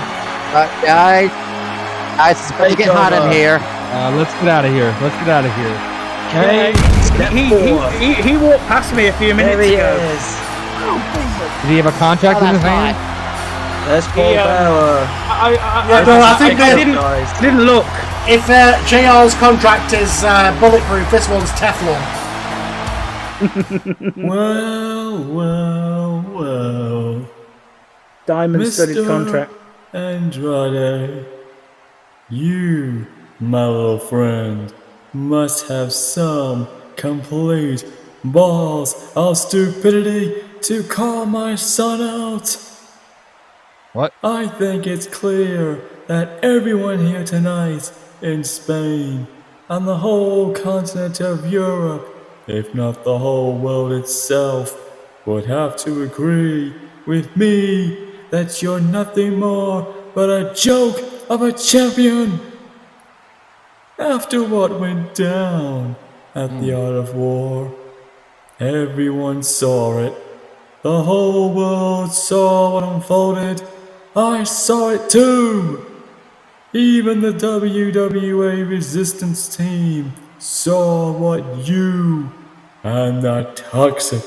P: Guys, it's getting hot in here.
R: Let's get out of here.
A: Okay.
I: He walked past me a few minutes
A: There he
I: ago.
A: is.
R: Did he have a contract in his hand?
A: There's Paul Bearer.
O: I think
I: I didn't look.
O: If JR's contract is bulletproof, this one's Teflon.
G: Well.
I: Diamond-studded contract.
L: Andrade, you, my little friend, must have some complete balls of stupidity to call my son out.
R: What?
L: I think it's clear that everyone here tonight in Spain and the whole continent of Europe, if not the whole world itself, would have to agree with me that you're nothing more but a joke of a champion. After what went down at the Art of War, everyone saw it. The whole world saw what unfolded. I saw it too. Even the WWA Resistance team saw what you and that toxic,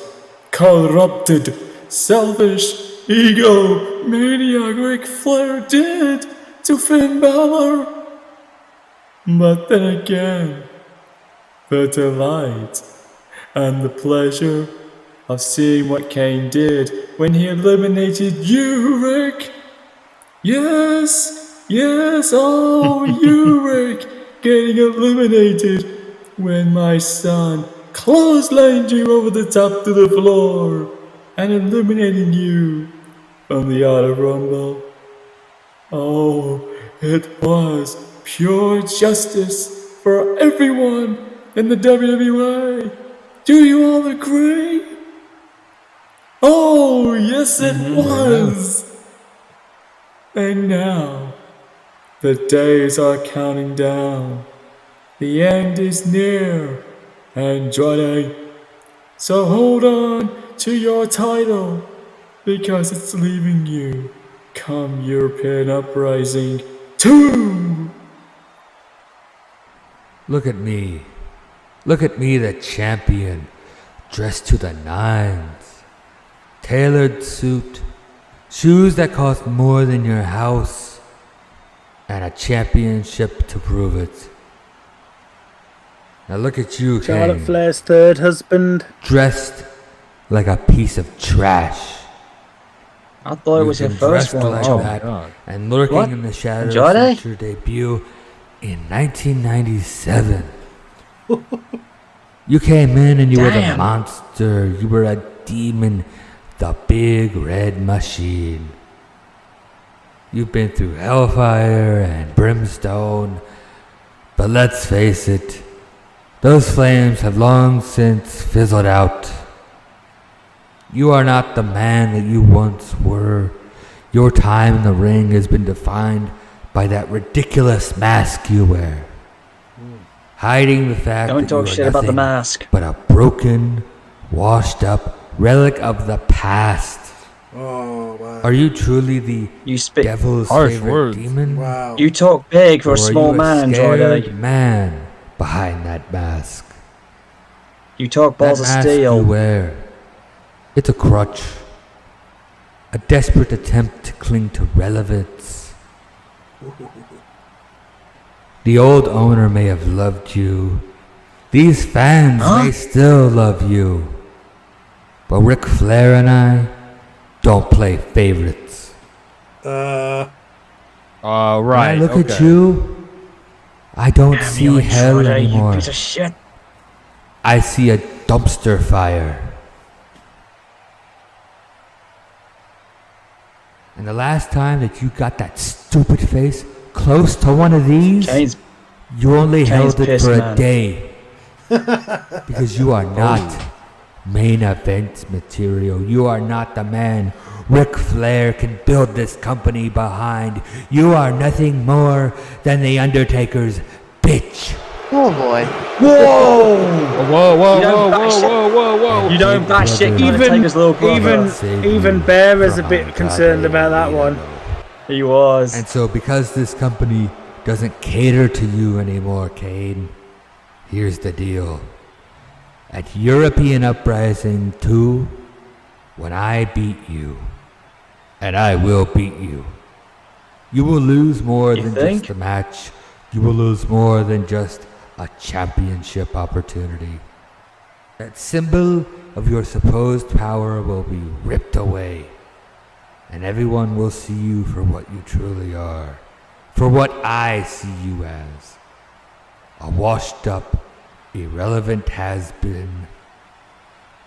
L: corrupted, selfish, ego-maniac Ric Flair did to Finn Balor. But then again, the delight and the pleasure of seeing what Kane did when he eliminated you, Rick. Yes, oh, you, Rick, getting eliminated when my son clotheslined you over the top to the floor and eliminating you from the Auto Rumble. Oh, it was pure justice for everyone in the WWA. Do you all agree? Oh, yes it was. And now, the days are counting down. The end is near, Andrade. So hold on to your title, because it's leaving you come European Uprising 2!
K: Look at me, the champion, dressed to the nines. Tailored suit, shoes that cost more than your house, and a championship to prove it. Now look at you,
I: Charlotte
K: Kane,
I: Flair's third husband.
K: dressed like a piece of trash.
A: I thought it was your
K: You've
A: first
K: been
A: one.
K: dressed like that and lurking
A: What?
K: in the shadows
A: Andrade?
K: since your debut in 1997. You came in and you were the monster. You were a demon, the big red machine. You've been through hellfire and brimstone, but let's face it, those flames have long since fizzled out. You are not the man that you once were. Your time in the ring has been defined by that ridiculous mask you wear, hiding the fact
A: Don't
K: that
A: talk
K: you
A: shit
K: are
A: about the
K: nothing
A: mask.
K: but a broken, washed-up relic of the past.
O: Oh, wow.
K: Are you truly the devil's favorite demon?
O: Wow.
A: You talk big for
K: Or
A: a small
K: are you
A: man,
K: a scared
A: Andrade.
K: man behind that mask?
A: You talk balls
K: that
A: of
K: mask
A: steel.
K: you wear, it's a crutch. A desperate attempt to cling to relevance. The old owner may have loved you. These fans may still love you. But Ric Flair and I don't play favorites.
R: Right.
K: When I look at you, I don't
A: Damn
K: see
A: you,
K: hell
A: Andrade, you
K: anymore.
A: piece of shit.
K: I see a dumpster fire. And the last time that you got that stupid face close to one of these, you only held it
A: pissed,
K: for
A: man.
K: a day. Because you are not main event material. You are not the man Ric Flair can build this company behind. You are nothing more than the Undertaker's bitch.
H: Oh boy.
A: Whoa. You don't bash shit.
I: Even Bear is a bit concerned about that one.
A: He was.
K: And so because this company doesn't cater to you anymore, Kane, here's the deal. At European Uprising 2, when I beat you, and I will beat you, you will lose more than just a match. You will lose more than just a championship opportunity. That symbol of your supposed power will be ripped away, and everyone will see you for what you truly are, for what I see you as. A washed up, irrelevant has-been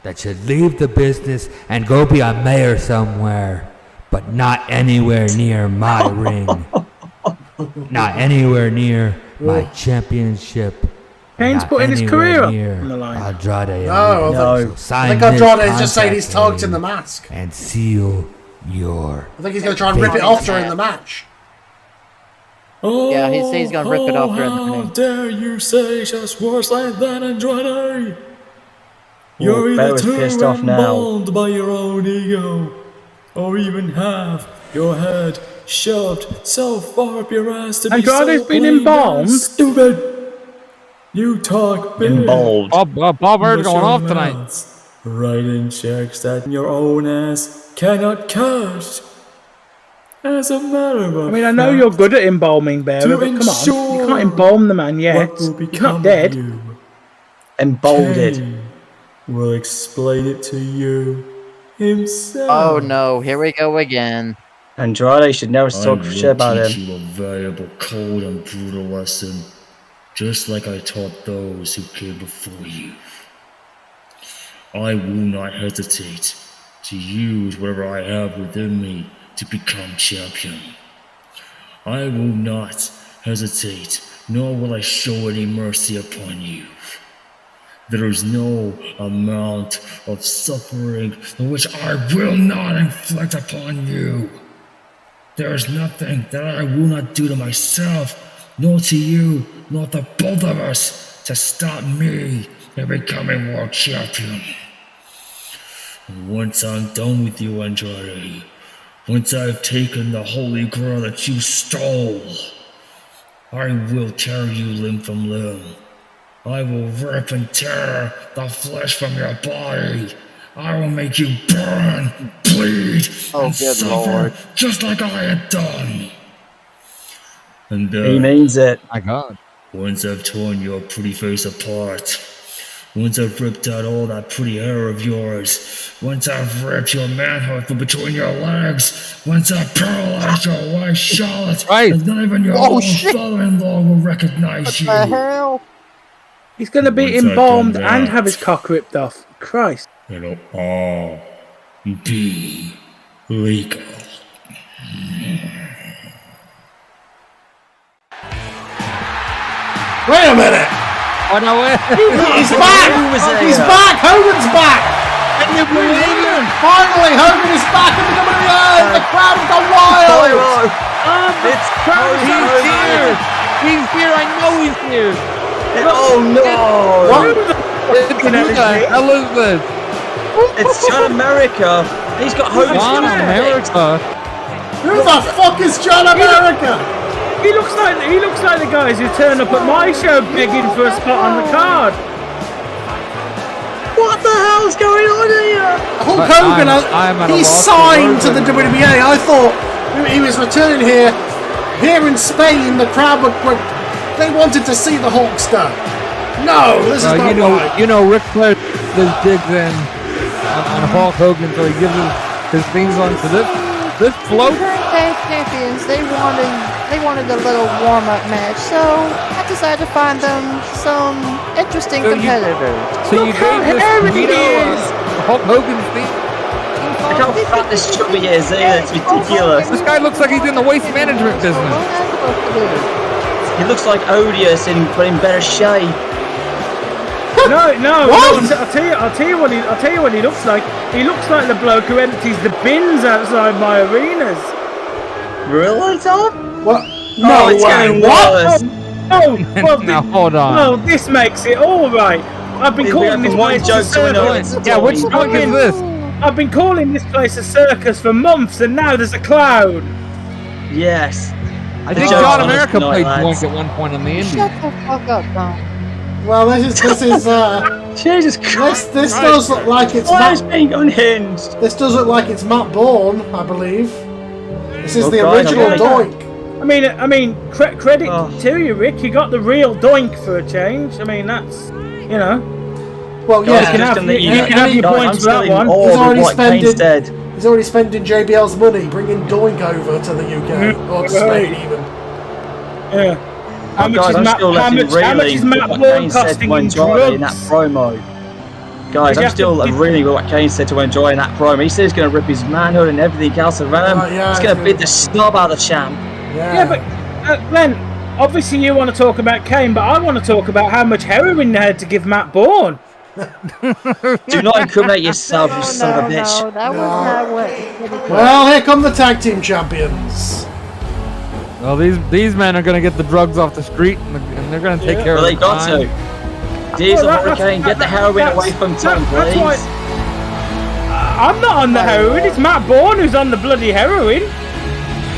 K: that should leave the business and go be a mayor somewhere, but not anywhere near my ring. Not anywhere near my championship.
I: Kane's
K: not
I: putting his
K: anywhere
I: career
K: near
I: on the line.
K: Andrade.
O: No,
K: So
O: I think
K: sign this
O: Andrade is just saying he's
K: contract,
O: talked in the
K: Kane,
O: mask.
K: and seal your.
O: I think he's going to try and rip it off during the match.
H: Yeah, he says he's gonna rip it off during the
L: How
H: match.
L: dare you say just words like that, Andrade? You're
A: Bear
L: either
A: is
L: too
A: pissed off now.
L: embalmed by your own ego, or even have your head shoved so far up your ass to be
I: Andrade's
L: so
I: been
L: plain
I: embalmed?
L: stupid. You talk big.
A: Embalmed.
R: Bob Bird's
L: but
R: going
L: your
R: off tonight.
L: mouths writing checks that your own ass cannot cash. As a matter of
I: I mean, I know you're good at embalming, Bear,
L: To
I: but come on. You
L: ensure
I: can't embalm the man yet.
L: what will
I: He's
L: become
I: not dead.
L: of you.
A: Emboldened.
L: Kane will explain it to you himself.
H: Oh no, here we go again.
A: Andrade should never talk shit about him.
S: you a valuable, cold, and brutal lesson, just like I taught those who came before you. I will not hesitate to use whatever I have within me to become champion. I will not hesitate, nor will I show any mercy upon you. There is no amount of suffering in which I will not inflict upon you. There is nothing that I will not do to myself, nor to you, nor to both of us, to stop me from becoming world champion. And once I'm done with you, Andrade, once I've taken the holy grail that you stole, I will tear you limb from limb. I will rip and tear the flesh from your body. I will make you burn, bleed, and suffer just like I had done. And
A: He means it.
R: My God.
S: Once I've torn your pretty face apart, once I've ripped out all that pretty hair of yours, once I've ripped your manhood from between your legs, once I've paralyzed your wife Charlotte, and not even your own father-in-law will recognize you.
H: What the hell?
I: He's going to be embalmed and have his cock ripped off. Christ.
S: It'll all be legal.
O: Wait a minute!
R: Oh no!
O: He's back! He's back! Hogan's back!
R: Can you believe it?
O: Finally, Hogan is back in the WWA! The crowd has gone wild!
I: It's
R: He's here! He's here! I know he's here!
A: Oh no!
R: What? Elizabeth!
A: It's John America! He's got Hogan's
R: John America!
O: Who the fuck is John America?
I: He looks like the guys who turn up at my show begging for a spot on the card.
A: What the hell's going on here?
O: Hulk Hogan, he's signed to the WWA. I thought he was returning here. Here in Spain, the crowd they wanted to see the Hulkster. No, this is not right.
R: You know, Ric Flair just digs in on Hulk Hogan, so he gives his theme song to this float.
P: Current day champions, they wanted a little warm-up match, so I decided to find them some interesting competitors.
R: So you gave this video Hulk Hogan's theme.
A: Look how fat this chubby is, it's ridiculous.
R: This guy looks like he's in the waste management business.
A: He looks like Odious in better shape.
I: No. I'll tell you what he looks like. He looks like the bloke who empties the bins outside my arenas.
A: Really, Tom?
O: What?
A: No, it's getting worse.
I: Well,
R: now hold on.
I: Well, this makes it all right. I've been calling this place a circus.
R: Yeah, which joke is this?
I: I've been calling this place a circus for months, and now there's a clown.
A: Yes.
R: I think John America played Doink at one point on the Indies.
P: Shut the fuck up, Tom.
O: Well, this is
A: Jesus Christ.
O: This does look like it's
A: Why is being unhinged?
O: This does look like it's Matt Bourne, I believe. This is the
A: guys,
O: original Doink.
I: I mean, credit to you, Rick. You got the real Doink for a change. I mean, that's, you know.
O: Well, yeah,
I: you can have your points for that one.
O: He's already spending JBL's money bringing Doink over to the UK or to Spain even.
I: Yeah. How much is Matt Bourne costing in drugs?
A: In that promo. Guys, I'm still reeling with what Kane said to enjoy in that promo. He said he's going to rip his manhood and everything else around him. He's going to beat the snot out of the champ.
I: Yeah, but Glenn, obviously you want to talk about Kane, but I want to talk about how much heroin they had to give Matt Bourne.
A: Do not incriminate yourself, you son of a bitch.
P: No, that was not what.
O: Well, here come the tag team champions.
R: Well, these men are going to get the drugs off the street, and they're going to take care of it.
A: Well, they got to. Diesel, Hurricane, get the heroin away from Tom, please.
I: I'm not on the heroin, it's Matt Bourne who's on the bloody heroin.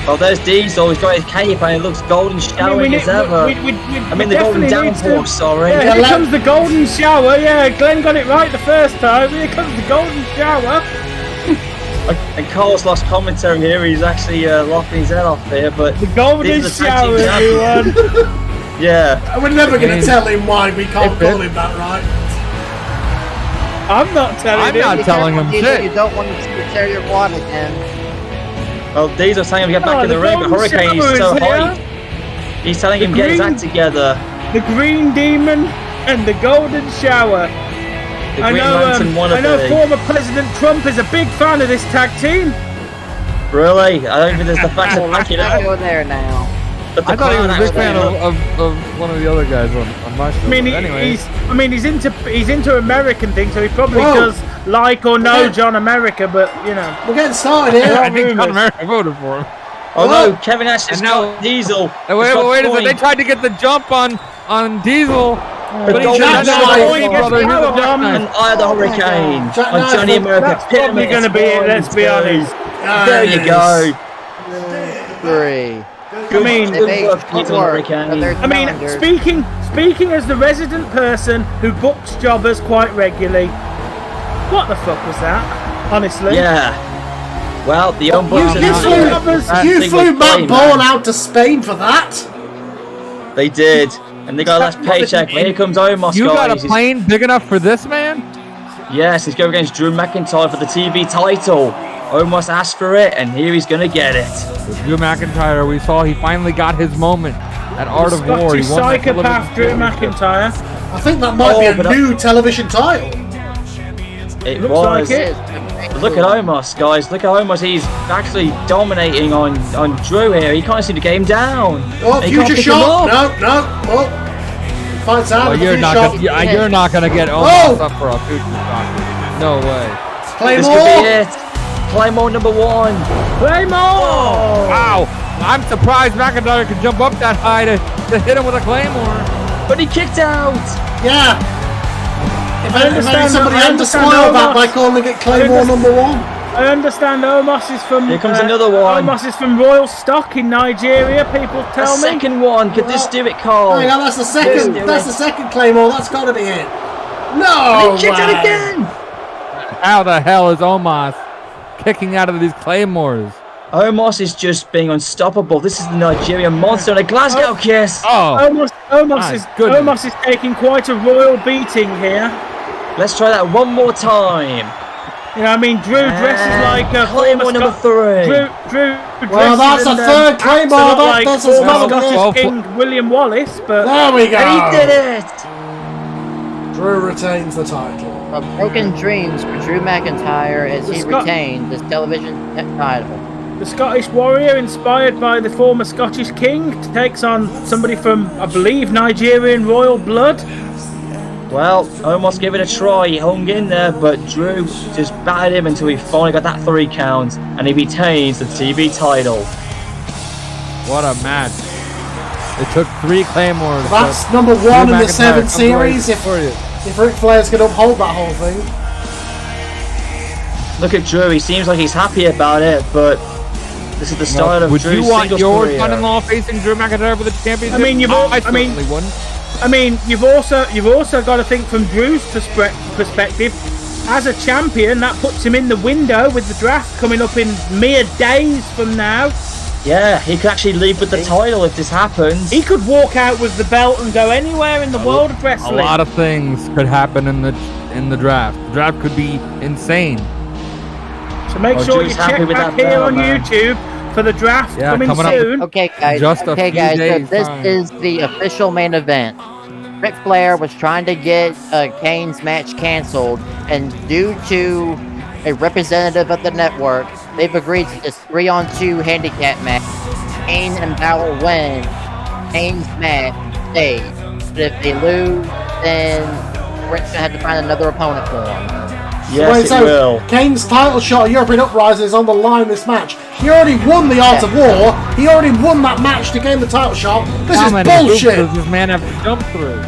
A: Well, there's Diesel, he's got his cape and he looks golden showering as ever. The golden downpour, sorry.
I: Yeah, here comes the golden shower. Yeah, Glenn got it right the first time. Here comes the golden shower.
A: And Cole's lost commentary here. He's actually locking his head off here, but
I: the golden shower, everyone.
A: Yeah.
O: We're never going to tell him why we can't call him that, right?
I: I'm not telling him
R: shit.
P: You don't want to tear your quad again.
A: Well, Diesel's telling him to get back in the ring, but Hurricane is so high. He's telling him to get his act together.
I: The Green Demon and the Golden Shower. I know former President Trump is a big fan of this tag team.
A: Really? I don't think there's the facts to back it up.
P: Go there now.
R: I thought he was a big fan of one of the other guys on my show.
I: I mean, he's into American things, so he probably does like or know John America, but you know.
O: We're getting started here.
R: I think John America voted for him.
A: Oh no, Kevin Nash has got Diesel.
R: Wait a second, they tried to get the jump on Diesel.
A: But he's and I the Hurricane on Johnny America.
I: That's probably going to be it, let's be honest.
A: There you go.
P: 3.
I: I mean, speaking as the resident person who books jobbers quite regularly, what the fuck was that? Honestly.
A: Yeah. Well, the
O: you flew Matt Bourne out to Spain for that?
A: They did. And they got a last paycheck. Here comes Omos.
R: You got a plane big enough for this man?
A: Yes, he's going against Drew McIntyre for the TV title. Omos asked for it, and here he's going to get it.
R: With Drew McIntyre, we saw he finally got his moment at Art of War.
I: Scottish psychopath Drew McIntyre.
O: I think that might be a new television title.
A: It
I: Looks
A: was.
I: like it.
A: But look at Omos, guys. Look at Omos. He's actually dominating on Drew here. He can't seem to get him down.
O: Oh, future shot. No. Oh. Finds out.
K: Well, you're not gonna get Omos up for a future shot. No way.
O: Claymore.
A: This could be it. Claymore number 1.
I: Claymore!
K: Wow. I'm surprised McIntyre could jump up that high to hit him with a Claymore.
A: But he kicked out.
O: Yeah. If somebody had to spoil that by calling it Claymore number 1.
I: I understand Omos is from...
A: Here comes another one.
I: Omos is from Royal Stock in Nigeria, people tell me.
A: Second one. Could this do it, Cole?
O: Hang on, that's the second. That's the second Claymore. That's got to be it. No
A: He kicked it again.
K: How the hell is Omos kicking out of these Claymores?
A: Omos is just being unstoppable. This is the Nigerian monster and a Glasgow kiss.
I: Omos is taking quite a royal beating here.
A: Let's try that one more time.
I: You know, I mean, Drew dresses like a
A: Claymore number 3.
I: Drew
O: well, that's a third Claymore. That's a
I: Scottish King William Wallace, but
O: there we go.
A: And he did it.
O: Drew retains the title.
P: A broken dreams for Drew McIntyre as he retained this television title.
I: The Scottish Warrior, inspired by the former Scottish King, takes on somebody from, I believe, Nigerian royal blood.
A: Well, Omos gave it a try. He hung in there, but Drew just battered him until he finally got that 3 count, and he retains the TV title.
K: What a match. It took 3 Claymores.
O: That's number 1 in the 7 series. If Ric Flair's going to uphold that whole thing.
A: Look at Drew. He seems like he's happy about it, but this is the start of
K: Would
A: Drew's
K: you want your
A: career.
K: son-in-law facing Drew McIntyre for the championship?
I: I mean, you've also got to think from Drew's perspective. As a champion, that puts him in the window with the draft coming up in mere days from now.
A: Yeah, he could actually leave with the title if this happens.
I: He could walk out with the belt and go anywhere in the world of wrestling.
K: A lot of things could happen in the draft. The draft could be insane.
I: So make sure you check back here on YouTube for the draft coming soon.
P: Okay, guys. So this is the official main event. Ric Flair was trying to get Kane's match canceled, and due to a representative of the network, they've agreed to this 3-on-2 handicap match. Kane and Balor win. Kane's match stays. But if they lose, then Ric's gonna have to find another opponent for him.
A: Yes, it will.
O: Kane's title shot at European Uprising is on the line this match. He already won the Art of War. He already won that match to gain the title shot. This is bullshit.
K: Does this man have to jump through?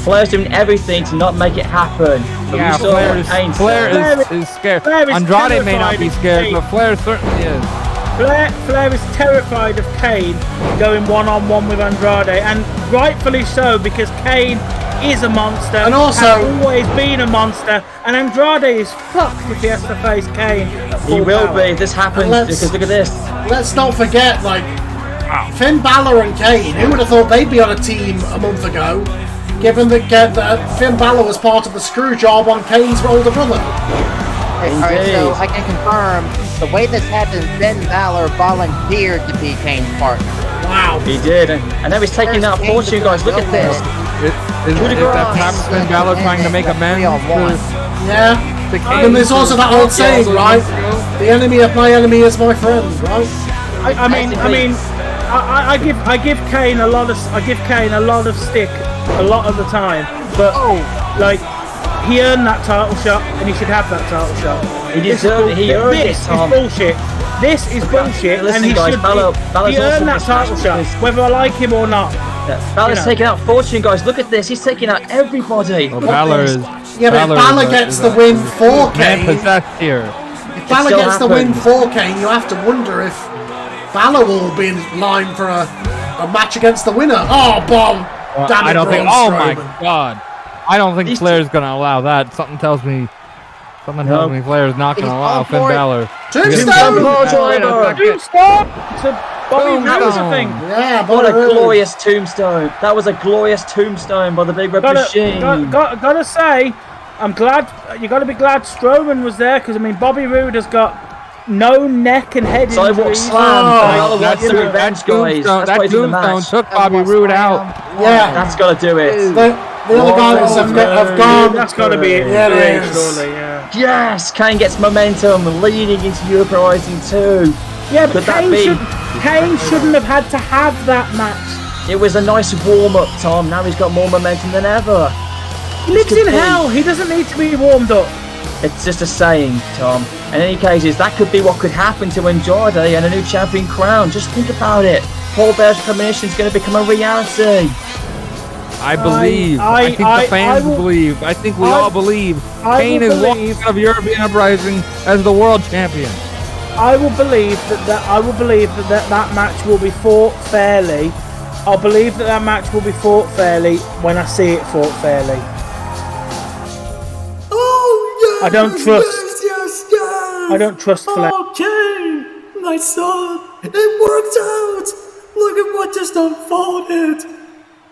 A: Flair's doing everything to not make it happen. But
K: Yeah, Flair is scared. Andrade may not be scared, but Flair certainly is.
I: Flair is terrified of Kane going one-on-one with Andrade, and rightfully so, because Kane is a monster,
O: and also
I: has always been a monster, and Andrade is fucked if he has to face Kane.
A: He will be if this happens, because look at this.
O: Let's not forget, Finn Balor and Kane, who would have thought they'd be on a team a month ago, given that Finn Balor was part of the screw job on Kane's older brother.
P: Alright, so I can confirm, the way this happened, Finn Balor volunteered to be Kane's partner.
O: Wow.
A: He did, and now he's taking out fortune, guys. Look at this.
K: Is that perhaps Finn Balor trying to make amends for...
O: Yeah. And there's also that old saying, right? The enemy of my enemy is my friend, right?
I: I give Kane a lot of stick a lot of the time, but he earned that title shot and he should have that title shot.
A: He deserved it. He earned it.
I: This is bullshit. This is bullshit,
A: Listen,
I: and he
A: guys,
I: should.
A: Balor's
I: He earned that
A: also
I: title shot, whether I like him or not.
A: Balor's taking out fortune, guys. Look at this. He's taking out everybody.
K: Well, Balor is...
O: Yeah, but if Balor gets the win for Kane...
K: possessed here.
O: If Balor gets the win for Kane, you have to wonder if Balor will be in line for a match against the winner. Oh, Bob!
K: Well,
O: Damn it,
K: I don't think...
O: Braun
K: Oh, my
O: Strowman.
K: God. I don't think Flair's going to allow that. Something tells me Flair's not going to allow Finn Balor.
O: Tombstone!
I: Tombstone! It's a Bobby Roode thing.
O: Yeah,
A: what a glorious tombstone. That was a glorious tombstone by the Big Red Machine.
I: Gotta say, I'm glad. You got to be glad Strowman was there, because I mean Bobby Roode has got no neck and head
A: Sidewalk
I: injuries.
A: slam. Balor
R: that's
A: wants the revenge, guys. That's why he's in the
R: tombstone
A: match.
R: took Bobby Roode out.
O: Yeah.
A: That's got to do it.
O: The other guys have gone.
I: That's got to be it.
O: Yeah, it
I: Great,
O: is.
I: surely, yeah.
A: Yes, Kane gets momentum leading into Uprising 2.
I: Yeah, but
A: Could that be?
I: Kane shouldn't have had to have that match.
A: It was a nice warm-up, Tom. Now he's got more momentum than ever.
I: He lives in hell. He doesn't need to be warmed up.
A: It's just a saying, Tom. In any cases, that could be what could happen to Andrade and a new champion crown. Just think about it. Paul Bear's premonition is going to become a reality.
R: I believe. I think the fans believe. I think we all believe. Kane is walking out of European Uprising as the world champion.
I: I will believe that match will be fought fairly. I'll believe that match will be fought fairly when I see it fought fairly.
L: Oh, yes!
I: I don't trust.
L: Yes!
I: I don't trust Flair.
L: Oh, Kane, my son, it worked out! Look at what just unfolded!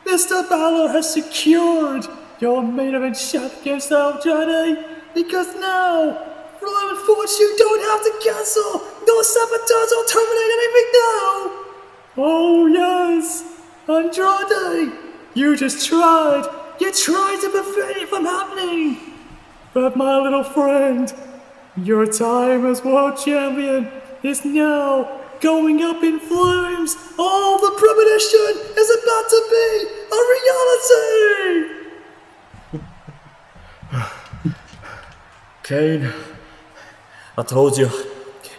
L: Mr. Balor has secured your main event shot against Andrade because now, Flair and Fortune don't have to cancel, no sabotage or terminate anything now! Oh, yes! Andrade, you just tried! You tried to prevent it from happening! But my little friend, your time as world champion is now going up in flames. All the premonition is about to be a reality.
M: Kane, I told you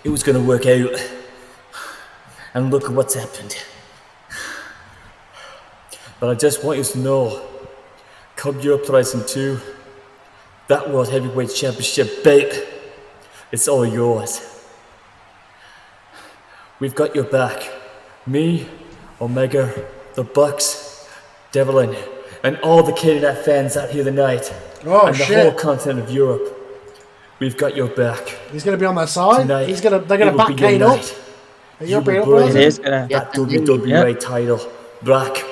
M: it was going to work out. And look at what's happened. But I just want you to know, come Uprising 2, that World Heavyweight Championship belt, it's all yours. We've got your back. Me, Omega, the Bucks, Devlin, and all the Canada fans out here tonight.
O: Oh,
M: and the
O: shit.
M: whole continent of Europe. We've got your back.
O: He's going to be on their side.
M: Tonight,
O: They're going to back Kane up.
M: You will
O: European
M: bring
O: Uprising.
M: that WWA title back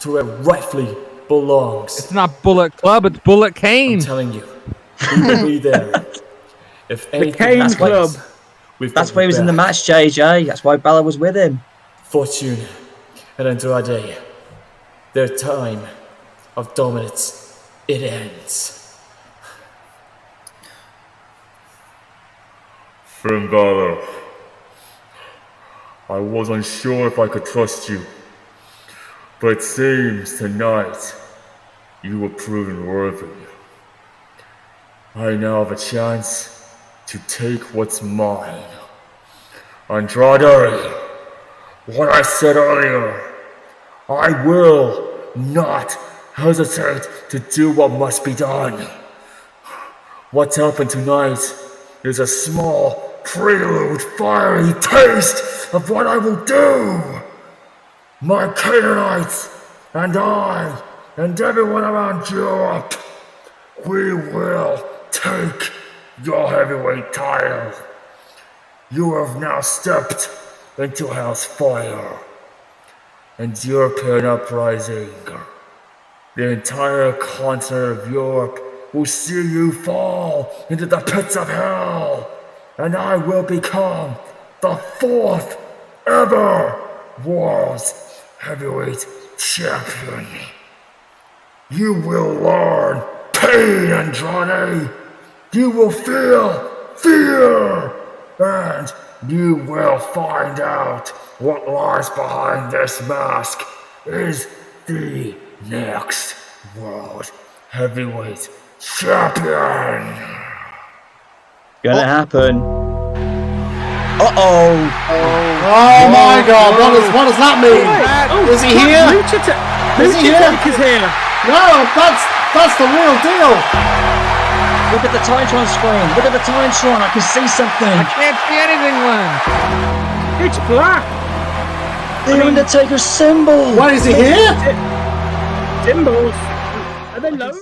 M: to where it rightfully belongs.
R: It's not Bullet Club, it's Bullet Kane.
M: I'm telling you, we will be there. If anything
I: Kane
M: happens,
I: Club.
A: That's why he was in the match, JJ. That's why Balor was with him.
M: Fortune and Andrade, their time of dominance, it ends.
S: Finn Balor, I wasn't sure if I could trust you, but it seems tonight you were proven worthy. I now have a chance to take what's mine. Andrade, what I said earlier, I will not hesitate to do what must be done. What's happened tonight is a small prelude, fiery taste of what I will do. My Canaanites and I and everyone around Europe, we will take your heavyweight title. You have now stepped into Hell's Fire and European Uprising. The entire continent of Europe will see you fall into the pits of hell, and I will become the 4th ever World Heavyweight Champion. You will learn pain, Andrade. You will feel fear, and you will find out what lies behind this mask is the next World Heavyweight Champion.
A: Gonna happen.
O: Oh my God! What does that mean? Is he here? Is he here?
I: Is here.
O: No, that's the real deal.
A: Look at the Titantron screen. Look at the Titantron. I can see something.
R: I can't see anything, Len.
I: It's black.
A: The Undertaker's symbol.
O: What is he here?
I: Symbols. Are they low?